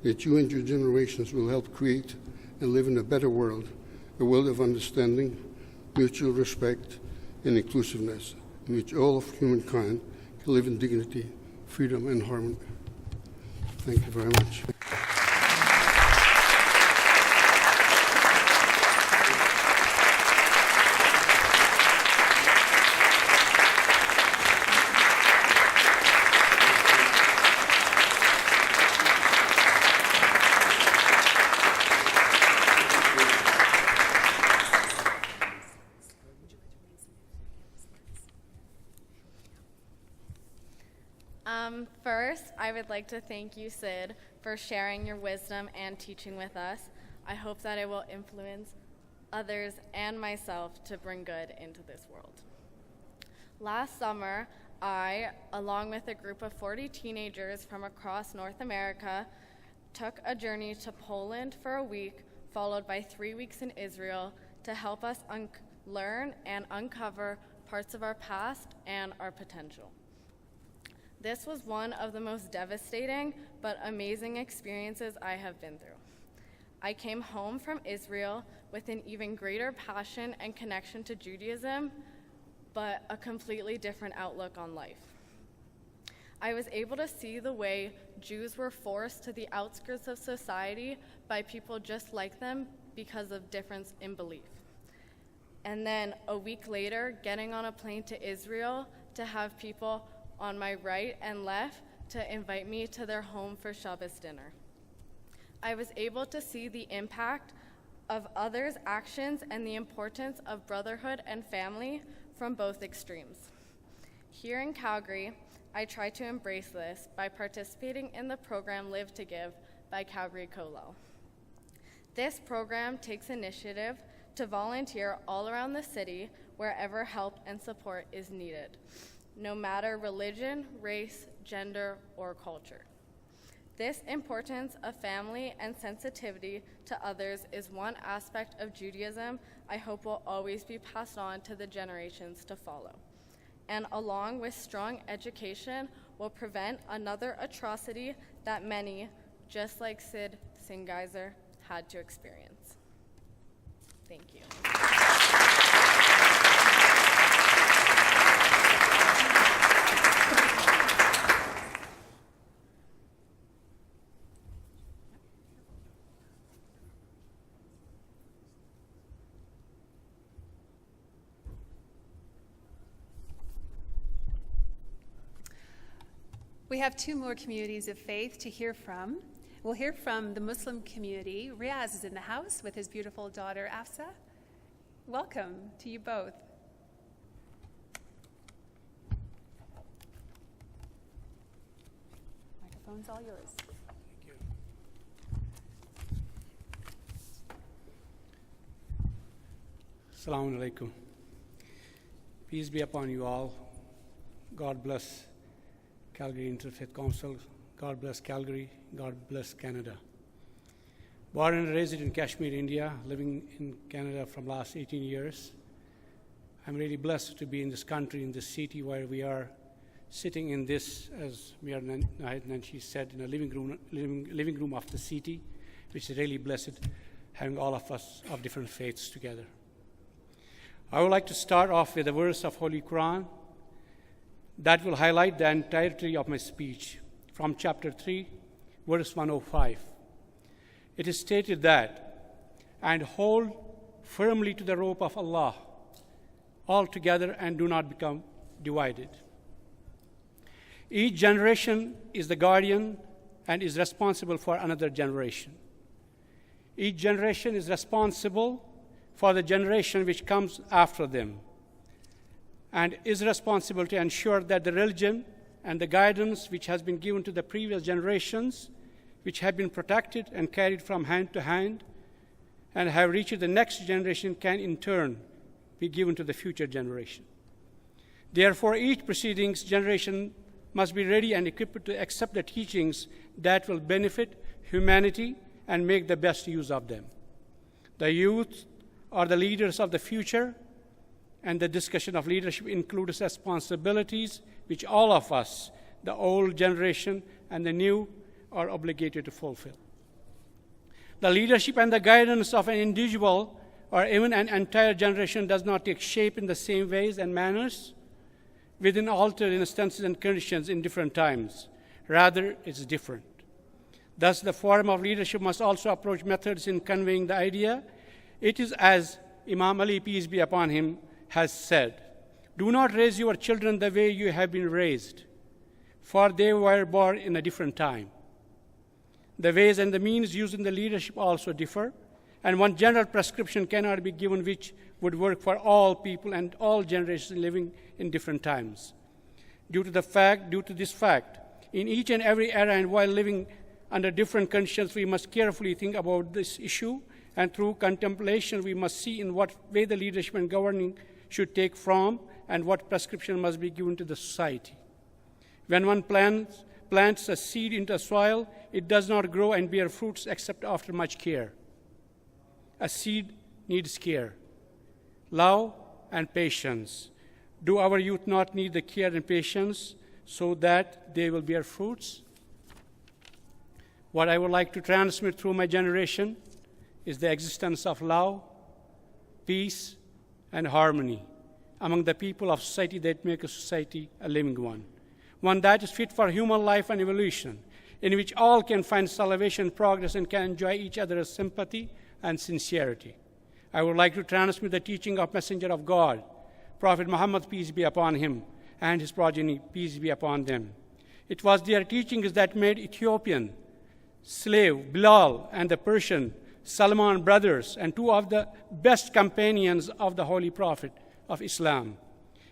that you and your generations will help create and live in a better world, a world of understanding, mutual respect, and inclusiveness, in which all of humankind can live in dignity, freedom, and harmony. Thank you very much. First, I would like to thank you, Sid, for sharing your wisdom and teaching with us. I hope that it will influence others and myself to bring good into this world. Last summer, I, along with a group of 40 teenagers from across North America, took a journey to Poland for a week, followed by 3 weeks in Israel, to help us learn and uncover parts of our past and our potential. This was one of the most devastating but amazing experiences I have been through. I came home from Israel with an even greater passion and connection to Judaism, but a completely different outlook on life. I was able to see the way Jews were forced to the outskirts of society by people just like them because of difference in belief. And then a week later, getting on a plane to Israel to have people on my right and left to invite me to their home for Shabbos dinner. I was able to see the impact of others' actions and the importance of brotherhood and family from both extremes. Here in Calgary, I try to embrace this by participating in the program Live to Give by Calgary Kollel. This program takes initiative to volunteer all around the city wherever help and support is needed, no matter religion, race, gender, or culture. This importance of family and sensitivity to others is one aspect of Judaism I hope will always be passed on to the generations to follow, and along with strong education will prevent another atrocity that many, just like Sid Singeiser, had to experience. Thank you. We have two more communities of faith to hear from. We'll hear from the Muslim community. Riaz is in the house with his beautiful daughter, Afsa. welcome to you both. Microphone's all yours. Assalamu alaikum. Peace be upon you all. God bless Calgary Interfaith Council. God bless Calgary. God bless Canada. Born and raised in Kashmir, India, living in Canada from last 18 years. I'm really blessed to be in this country, in this city where we are sitting in this, as Mayor Nancy said, in a living room of the city, which is really blessed, having all of us of different faiths together. I would like to start off with a verse of Holy Quran that will highlight the entirety of my speech from chapter 3, verse 105. It is stated that, and hold firmly to the rope of Allah all together and do not become divided. Each generation is the guardian and is responsible for another generation. Each generation is responsible for the generation which comes after them and is responsible to ensure that the religion and the guidance which has been given to the previous generations, which have been protected and carried from hand to hand and have reached the next generation, can in turn be given to the future generation. Therefore, each preceding generation must be ready and equipped to accept the teachings that will benefit humanity and make the best use of them. The youth are the leaders of the future, and the discussion of leadership includes responsibilities which all of us, the old generation and the new, are obligated to fulfill. The leadership and the guidance of an individual or even an entire generation does not take shape in the same ways and manners within altered instances and conditions in different times. Rather, it's different. Thus, the form of leadership must also approach methods in conveying the idea. It is as Imam Ali, peace be upon him, has said, "Do not raise your children the way you have been raised, for they were born in a different time." The ways and the means used in the leadership also differ, and one general prescription cannot be given which would work for all people and all generations living in different times. Due to this fact, in each and every era and while living under different conditions, we must carefully think about this issue, and through contemplation, we must see in what way the leadership and governing should take from and what prescription must be given to the society. When one plants a seed into soil, it does not grow and bear fruits except after much care. A seed needs care, love, and patience. Do our youth not need the care and patience so that they will bear fruits? What I would like to transmit through my generation is the existence of love, peace, and harmony among the people of society that make a society a living one that is fit for human life and evolution, in which all can find salvation, progress, and can enjoy each other's sympathy and sincerity. I would like to transmit the teaching of Messenger of God, Prophet Muhammad, peace be upon him, and his progeny, peace be upon them. It was their teachings that made Ethiopian slave Bilal and the Persian Salman brothers and two of the best companions of the Holy Prophet of Islam.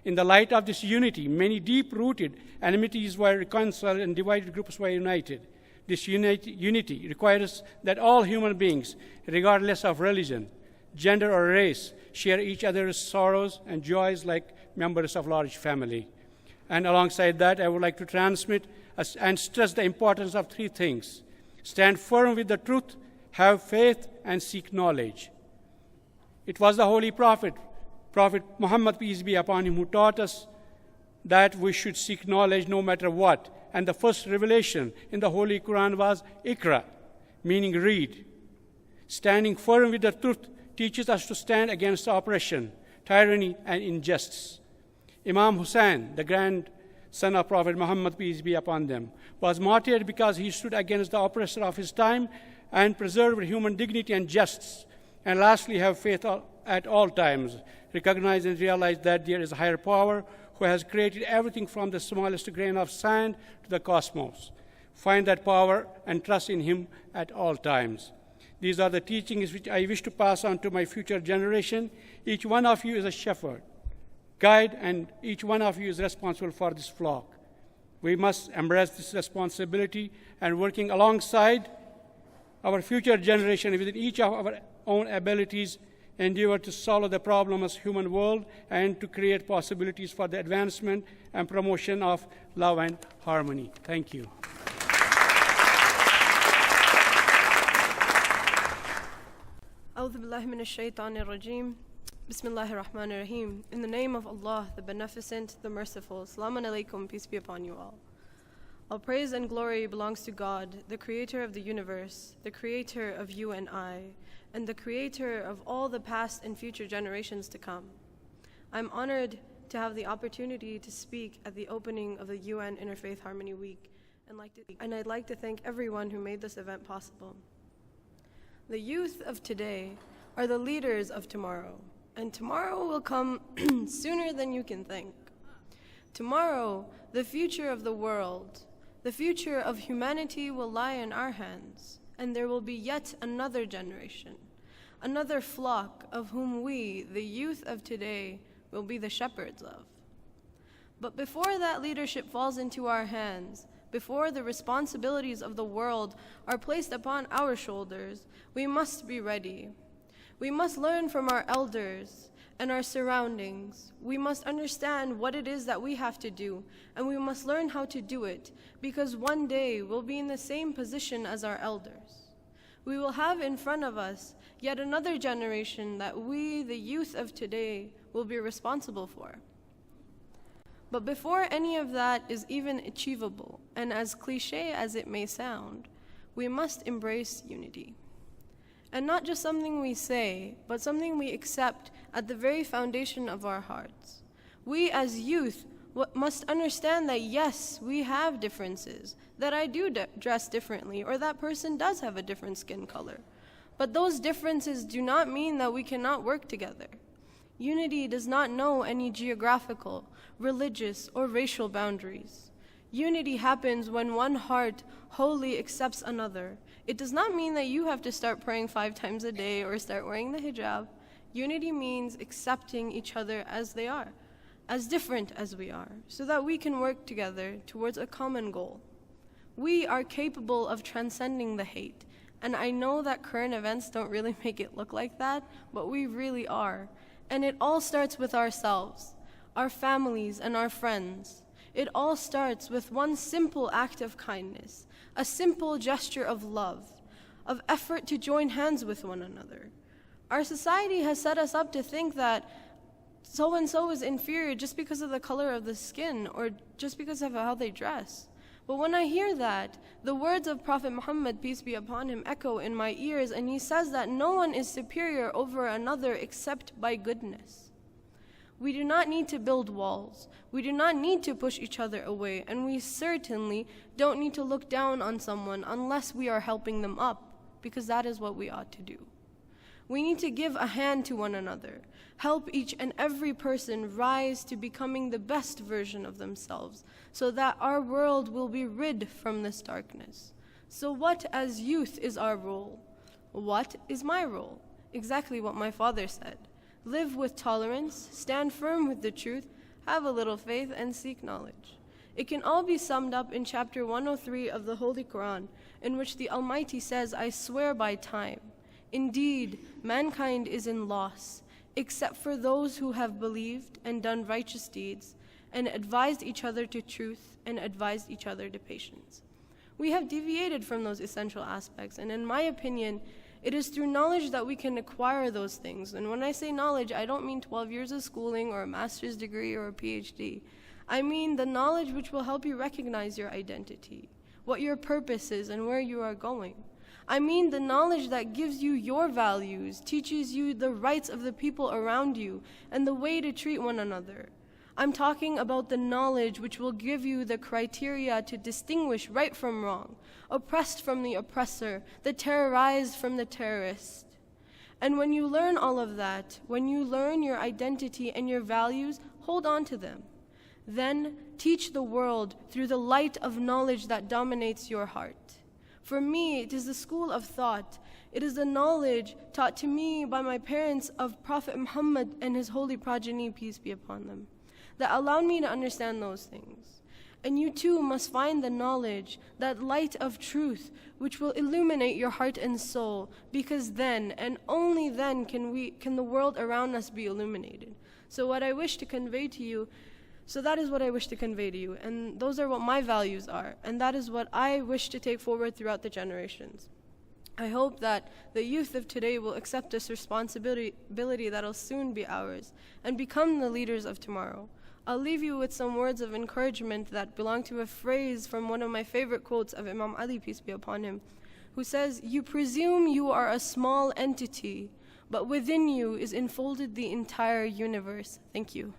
In the light of this unity, many deep-rooted enmities were reconciled and divided groups were united. This unity requires that all human beings, regardless of religion, gender, or race, share each other's sorrows and joys like members of a large family. And alongside that, I would like to transmit and stress the importance of three things: stand firm with the truth, have faith, and seek knowledge. It was the Holy Prophet Muhammad, peace be upon him, who taught us that we should seek knowledge no matter what. And the first revelation in the Holy Quran was Ikra, meaning read. Standing firm with the truth teaches us to stand against oppression, tyranny, and injustice. Imam Hussein, the grandson of Prophet Muhammad, peace be upon them, was martyred because he stood against the oppressor of his time and preserved human dignity and justice. And lastly, have faith at all times. Recognize and realize that there is a higher power who has created everything from the smallest grain of sand to the cosmos. Find that power and trust in him at all times. These are the teachings which I wish to pass on to my future generation. Each one of you is a shepherd, guide, and each one of you is responsible for this flock. We must embrace this responsibility and working alongside our future generation within each of our own abilities, endeavor to solve the problem of human world and to create possibilities for the advancement and promotion of love and harmony. Thank you. أعوذ بالله من الشيطان الرجيم. بسم الله الرحمن الرحيم. In the name of Allah, the Beneficent, the Merciful. Assalamu alaikum, peace be upon you all. All praise and glory belongs to God, the Creator of the universe, the Creator of you and I, and the Creator of all the past and future generations to come. I'm honored to have the opportunity to speak at the opening of the UN Interfaith Harmony Week, and I'd like to thank everyone who made this event possible. The youth of today are the leaders of tomorrow, and tomorrow will come sooner than you can think. Tomorrow, the future of the world, the future of humanity will lie in our hands, and there will be yet another generation, another flock of whom we, the youth of today, will be the shepherds of. But before that leadership falls into our hands, before the responsibilities of the world are placed upon our shoulders, we must be ready. We must learn from our elders and our surroundings. We must understand what it is that we have to do, and we must learn how to do it, because one day we'll be in the same position as our elders. We will have in front of us yet another generation that we, the youth of today, will be responsible for. But before any of that is even achievable, and as cliche as it may sound, we must embrace unity. And not just something we say, but something we accept at the very foundation of our hearts. We as youth must understand that yes, we have differences, that I do dress differently, or that person does have a different skin color. But those differences do not mean that we cannot work together. Unity does not know any geographical, religious, or racial boundaries. Unity happens when one heart wholly accepts another. It does not mean that you have to start praying 5 times a day or start wearing the hijab. Unity means accepting each other as they are, as different as we are, so that we can work together towards a common goal. We are capable of transcending the hate, and I know that current events don't really make it look like that, but we really are. And it all starts with ourselves, our families, and our friends. It all starts with one simple act of kindness, a simple gesture of love, of effort to join hands with one another. Our society has set us up to think that so-and-so is inferior just because of the color of the skin or just because of how they dress. But when I hear that, the words of Prophet Muhammad, peace be upon him, echo in my ears, and he says that no one is superior over another except by goodness. We do not need to build walls. We do not need to push each other away, and we certainly don't need to look down on someone unless we are helping them up, because that is what we ought to do. We need to give a hand to one another, help each and every person rise to becoming the best version of themselves, so that our world will be rid from this darkness. So what as youth is our role? What is my role? Exactly what my father said. Live with tolerance, stand firm with the truth, have a little faith, and seek knowledge. It can all be summed up in chapter 103 of the Holy Quran, in which the Almighty says, I swear by time. Indeed, mankind is in loss, except for those who have believed and done righteous deeds, and advised each other to truth, and advised each other to patience. We have deviated from those essential aspects, and in my opinion, it is through knowledge that we can acquire those things. And when I say knowledge, I don't mean 12 years of schooling or a master's degree or a PhD. I mean the knowledge which will help you recognize your identity, what your purpose is, and where you are going. I mean the knowledge that gives you your values, teaches you the rights of the people around you, and the way to treat one another. I'm talking about the knowledge which will give you the criteria to distinguish right from wrong, oppressed from the oppressor, the terrorized from the terrorist. And when you learn all of that, when you learn your identity and your values, hold on to them. Then teach the world through the light of knowledge that dominates your heart. For me, it is the school of thought. It is the knowledge taught to me by my parents of Prophet Muhammad and his holy progeny, peace be upon them, that allowed me to understand those things. And you too must find the knowledge, that light of truth, which will illuminate your heart and soul, because then, and only then, can the world around us be illuminated. So that is what I wish to convey to you, and those are what my values are, and that is what I wish to take forward throughout the generations. I hope that the youth of today will accept this responsibility that will soon be ours, and become the leaders of tomorrow. I'll leave you with some words of encouragement that belong to a phrase from one of my favorite quotes of Imam Ali, peace be upon him, who says, "You presume you are a small entity, but within you is enfolded the entire universe." Thank you.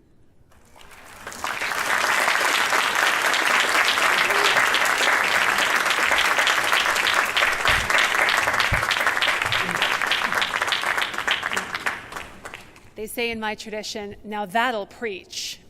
They say in my tradition, now that'll preach.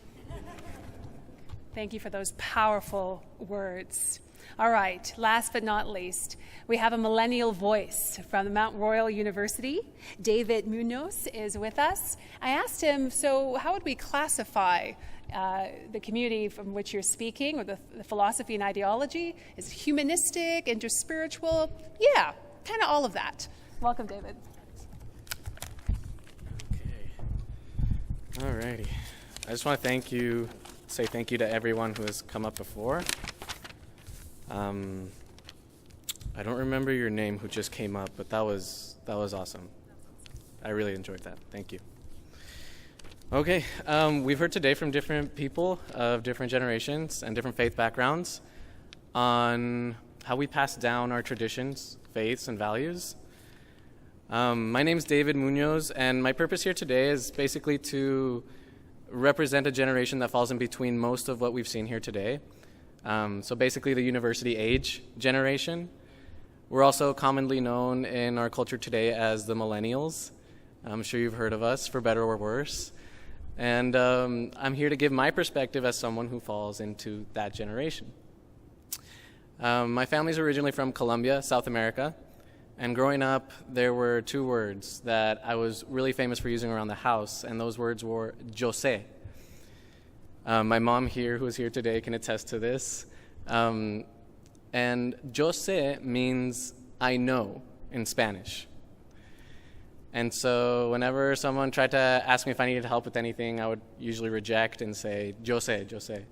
Thank you for those powerful words. All right, last but not least, we have a millennial voice from the Mount Royal University. David Munoz is with us. I asked him, so how would we classify the community from which you're speaking, or the philosophy and ideology? Is it humanistic, interspiritual? Yeah, kind of all of that. Welcome, David. Alrighty. I just want to say thank you to everyone who has come up before. I don't remember your name who just came up, but that was awesome. I really enjoyed that. Thank you. Okay, we've heard today from different people of different generations and different faith backgrounds on how we pass down our traditions, faiths, and values. My name's David Munoz, and my purpose here today is basically to represent a generation that falls in between most of what we've seen here today. So basically the university age generation. We're also commonly known in our culture today as the millennials. I'm sure you've heard of us, for better or worse. And I'm here to give my perspective as someone who falls into that generation. My family's originally from Colombia, South America. And growing up, there were two words that I was really famous for using around the house, and those words were yo sé. My mom here, who is here today, can attest to this. And yo sé means I know in Spanish. And so whenever someone tried to ask me if I needed help with anything, I would usually reject and say, yo sé, yo sé.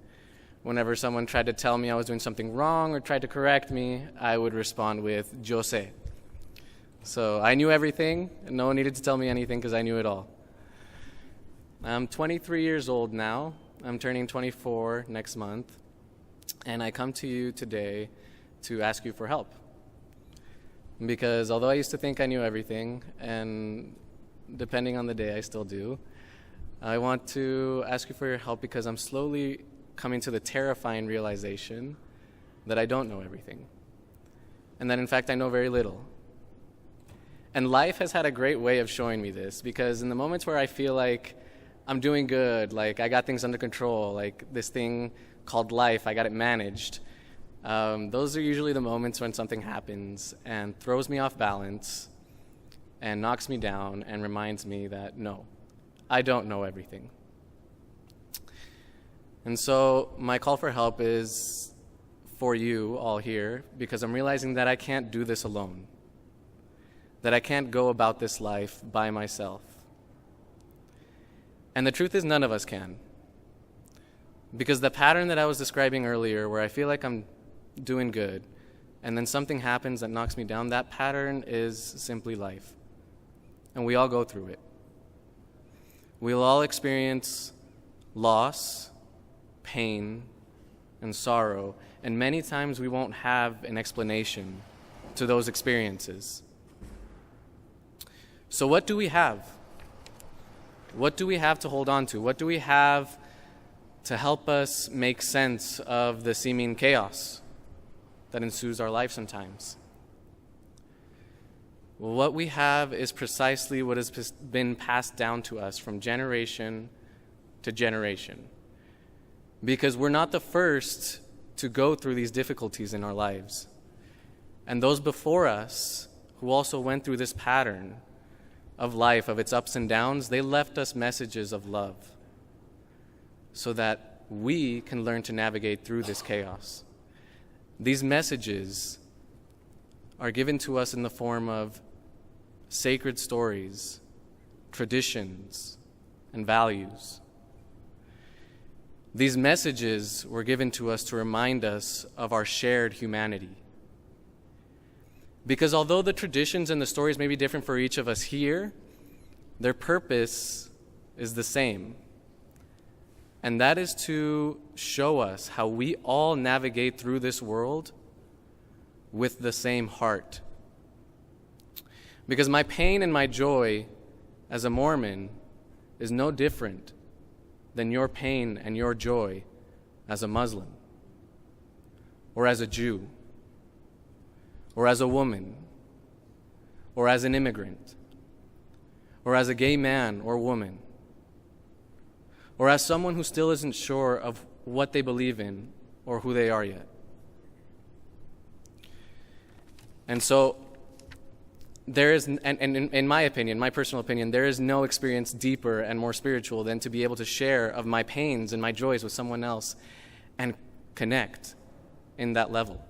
Whenever someone tried to tell me I was doing something wrong or tried to correct me, I would respond with yo sé. So I knew everything, and no one needed to tell me anything because I knew it all. I'm 23 years old now. I'm turning 24 next month. And I come to you today to ask you for help. Because although I used to think I knew everything, and depending on the day I still do, I want to ask you for your help because I'm slowly coming to the terrifying realization that I don't know everything. And that in fact I know very little. And life has had a great way of showing me this, because in the moments where I feel like I'm doing good, like I got things under control, like this thing called life, I got it managed, those are usually the moments when something happens and throws me off balance and knocks me down and reminds me that no, I don't know everything. And so my call for help is for you all here, because I'm realizing that I can't do this alone. That I can't go about this life by myself. And the truth is, none of us can. Because the pattern that I was describing earlier, where I feel like I'm doing good, and then something happens that knocks me down, that pattern is simply life. And we all go through it. We'll all experience loss, pain, and sorrow, and many times we won't have an explanation to those experiences. So what do we have? What do we have to hold on to? What do we have to help us make sense of the seeming chaos that ensues our life sometimes? Well, what we have is precisely what has been passed down to us from generation to generation. Because we're not the first to go through these difficulties in our lives. and those before us who also went through this pattern of life, of its ups and downs, they left us messages of love so that we can learn to navigate through this chaos. These messages are given to us in the form of sacred stories, traditions, and values. These messages were given to us to remind us of our shared humanity. Because although the traditions and the stories may be different for each of us here, their purpose is the same. And that is to show us how we all navigate through this world with the same heart. Because my pain and my joy as a Mormon is no different than your pain and your joy as a Muslim, or as a Jew, or as a woman, or as an immigrant, or as a gay man or woman, or as someone who still isn't sure of what they believe in or who they are yet. And so, there is, and in my opinion, my personal opinion, there is no experience deeper and more spiritual than to be able to share of my pains and my joys with someone else and connect in that level.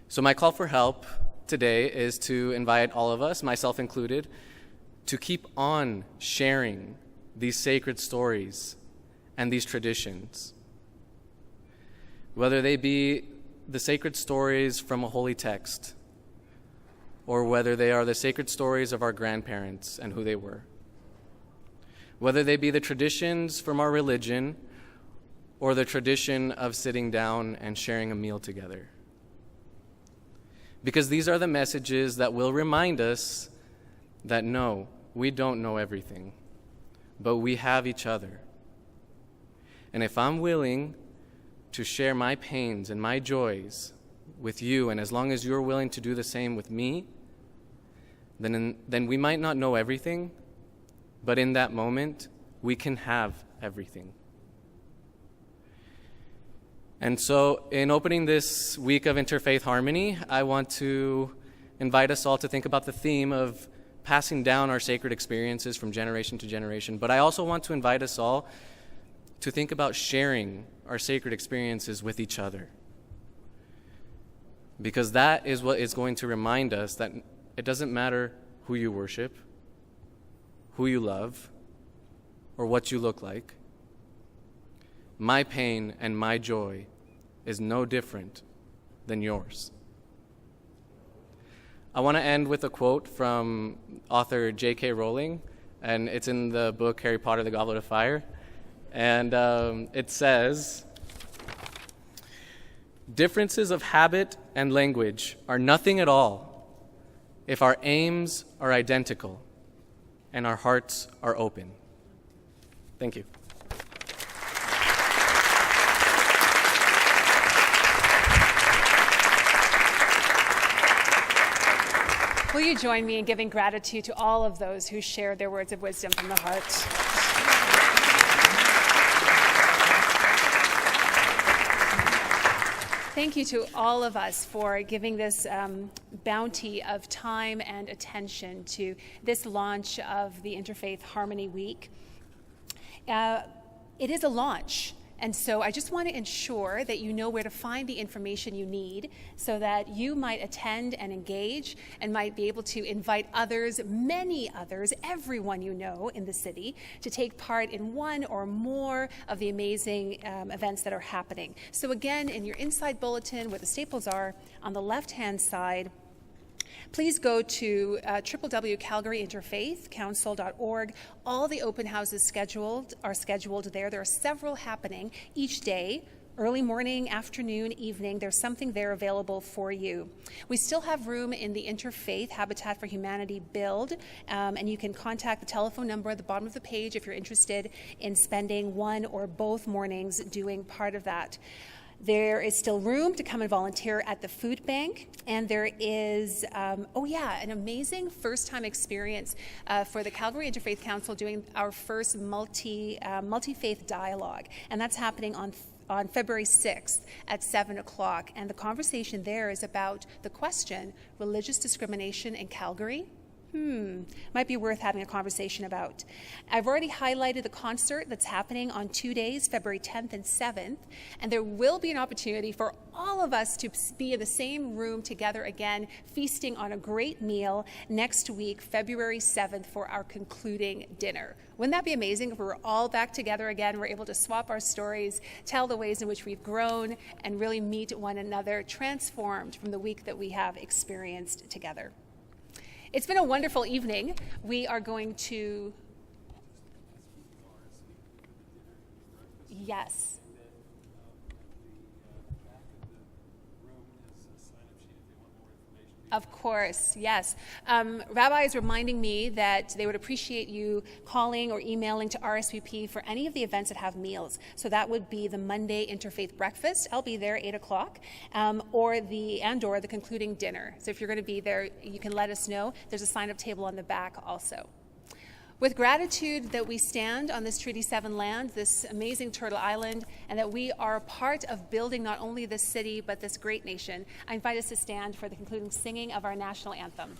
So my call for help today is to invite all of us, myself included, to keep on sharing these sacred stories and these traditions. Whether they be the sacred stories from a holy text, or whether they are the sacred stories of our grandparents and who they were. Whether they be the traditions from our religion, or the tradition of sitting down and sharing a meal together. Because these are the messages that will remind us that no, we don't know everything, but we have each other. And if I'm willing to share my pains and my joys with you, and as long as you're willing to do the same with me, then we might not know everything, but in that moment, we can have everything. And so, in opening this week of Interfaith Harmony, I want to invite us all to think about the theme of passing down our sacred experiences from generation to generation. But I also want to invite us all to think about sharing our sacred experiences with each other. Because that is what is going to remind us that it doesn't matter who you worship, who you love, or what you look like. My pain and my joy is no different than yours. I want to end with a quote from author J.K. Rowling, and it's in the book Harry Potter, the Goblet of Fire. And it says, "Differences of habit and language are nothing at all if our aims are identical and our hearts are open." Thank you. Will you join me in giving gratitude to all of those who shared their words of wisdom from the heart? Thank you to all of us for giving this bounty of time and attention to this launch of the Interfaith Harmony Week. It is a launch, and so I just want to ensure that you know where to find the information you need so that you might attend and engage and might be able to invite others, many others, everyone you know in the city, to take part in one or more of the amazing events that are happening. So again, in your inside bulletin where the staples are, on the left-hand side, please go to www.calgaryinterfaithcouncil.org. All the open houses are scheduled there. There are several happening each day, early morning, afternoon, evening. There's something there available for you. We still have room in the Interfaith Habitat for Humanity build, and you can contact the telephone number at the bottom of the page if you're interested in spending one or both mornings doing part of that. There is still room to come and volunteer at the food bank, and there is, an amazing first-time experience for the Calgary Interfaith Council doing our first multi-faith dialogue, and that's happening on on February 6th at 7 o'clock. And the conversation there is about the question, religious discrimination in Calgary? Might be worth having a conversation about. I've already highlighted the concert that's happening on 2 days, February 10th and 7th, and there will be an opportunity for all of us to be in the same room together again, feasting on a great meal next week, February 7th, for our concluding dinner. Wouldn't that be amazing if we were all back together again? We're able to swap our stories, tell the ways in which we've grown, and really meet one another, transformed from the week that we have experienced together. It's been a wonderful evening. We are going to... Yes. Of course, yes. Rabbi is reminding me that they would appreciate you calling or emailing to RSVP for any of the events that have meals. So that would be the Monday Interfaith Breakfast. I'll be there 8 o'clock, or the concluding dinner. So if you're going to be there, you can let us know. There's a sign-up table on the back also. With gratitude that we stand on this Treaty 7 land, this amazing Turtle Island, and that we are part of building not only this city, but this great nation, I invite us to stand for the concluding singing of our national anthem.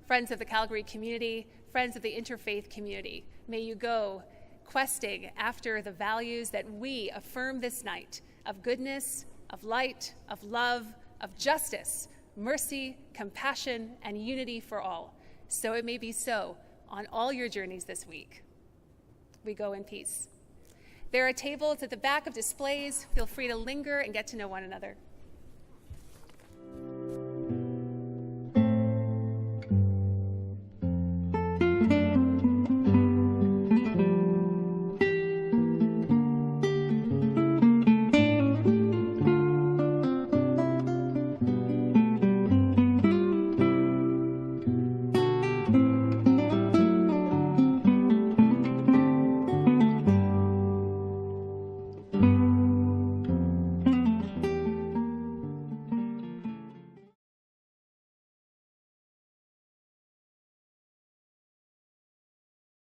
Friends of the Calgary community, friends of the Interfaith community, may you go questing after the values that we affirm this night of goodness, of light, of love, of justice, mercy, compassion, and unity for all. So it may be so on all your journeys this week. We go in peace. There are tables at the back of displays. Feel free to linger and get to know one another.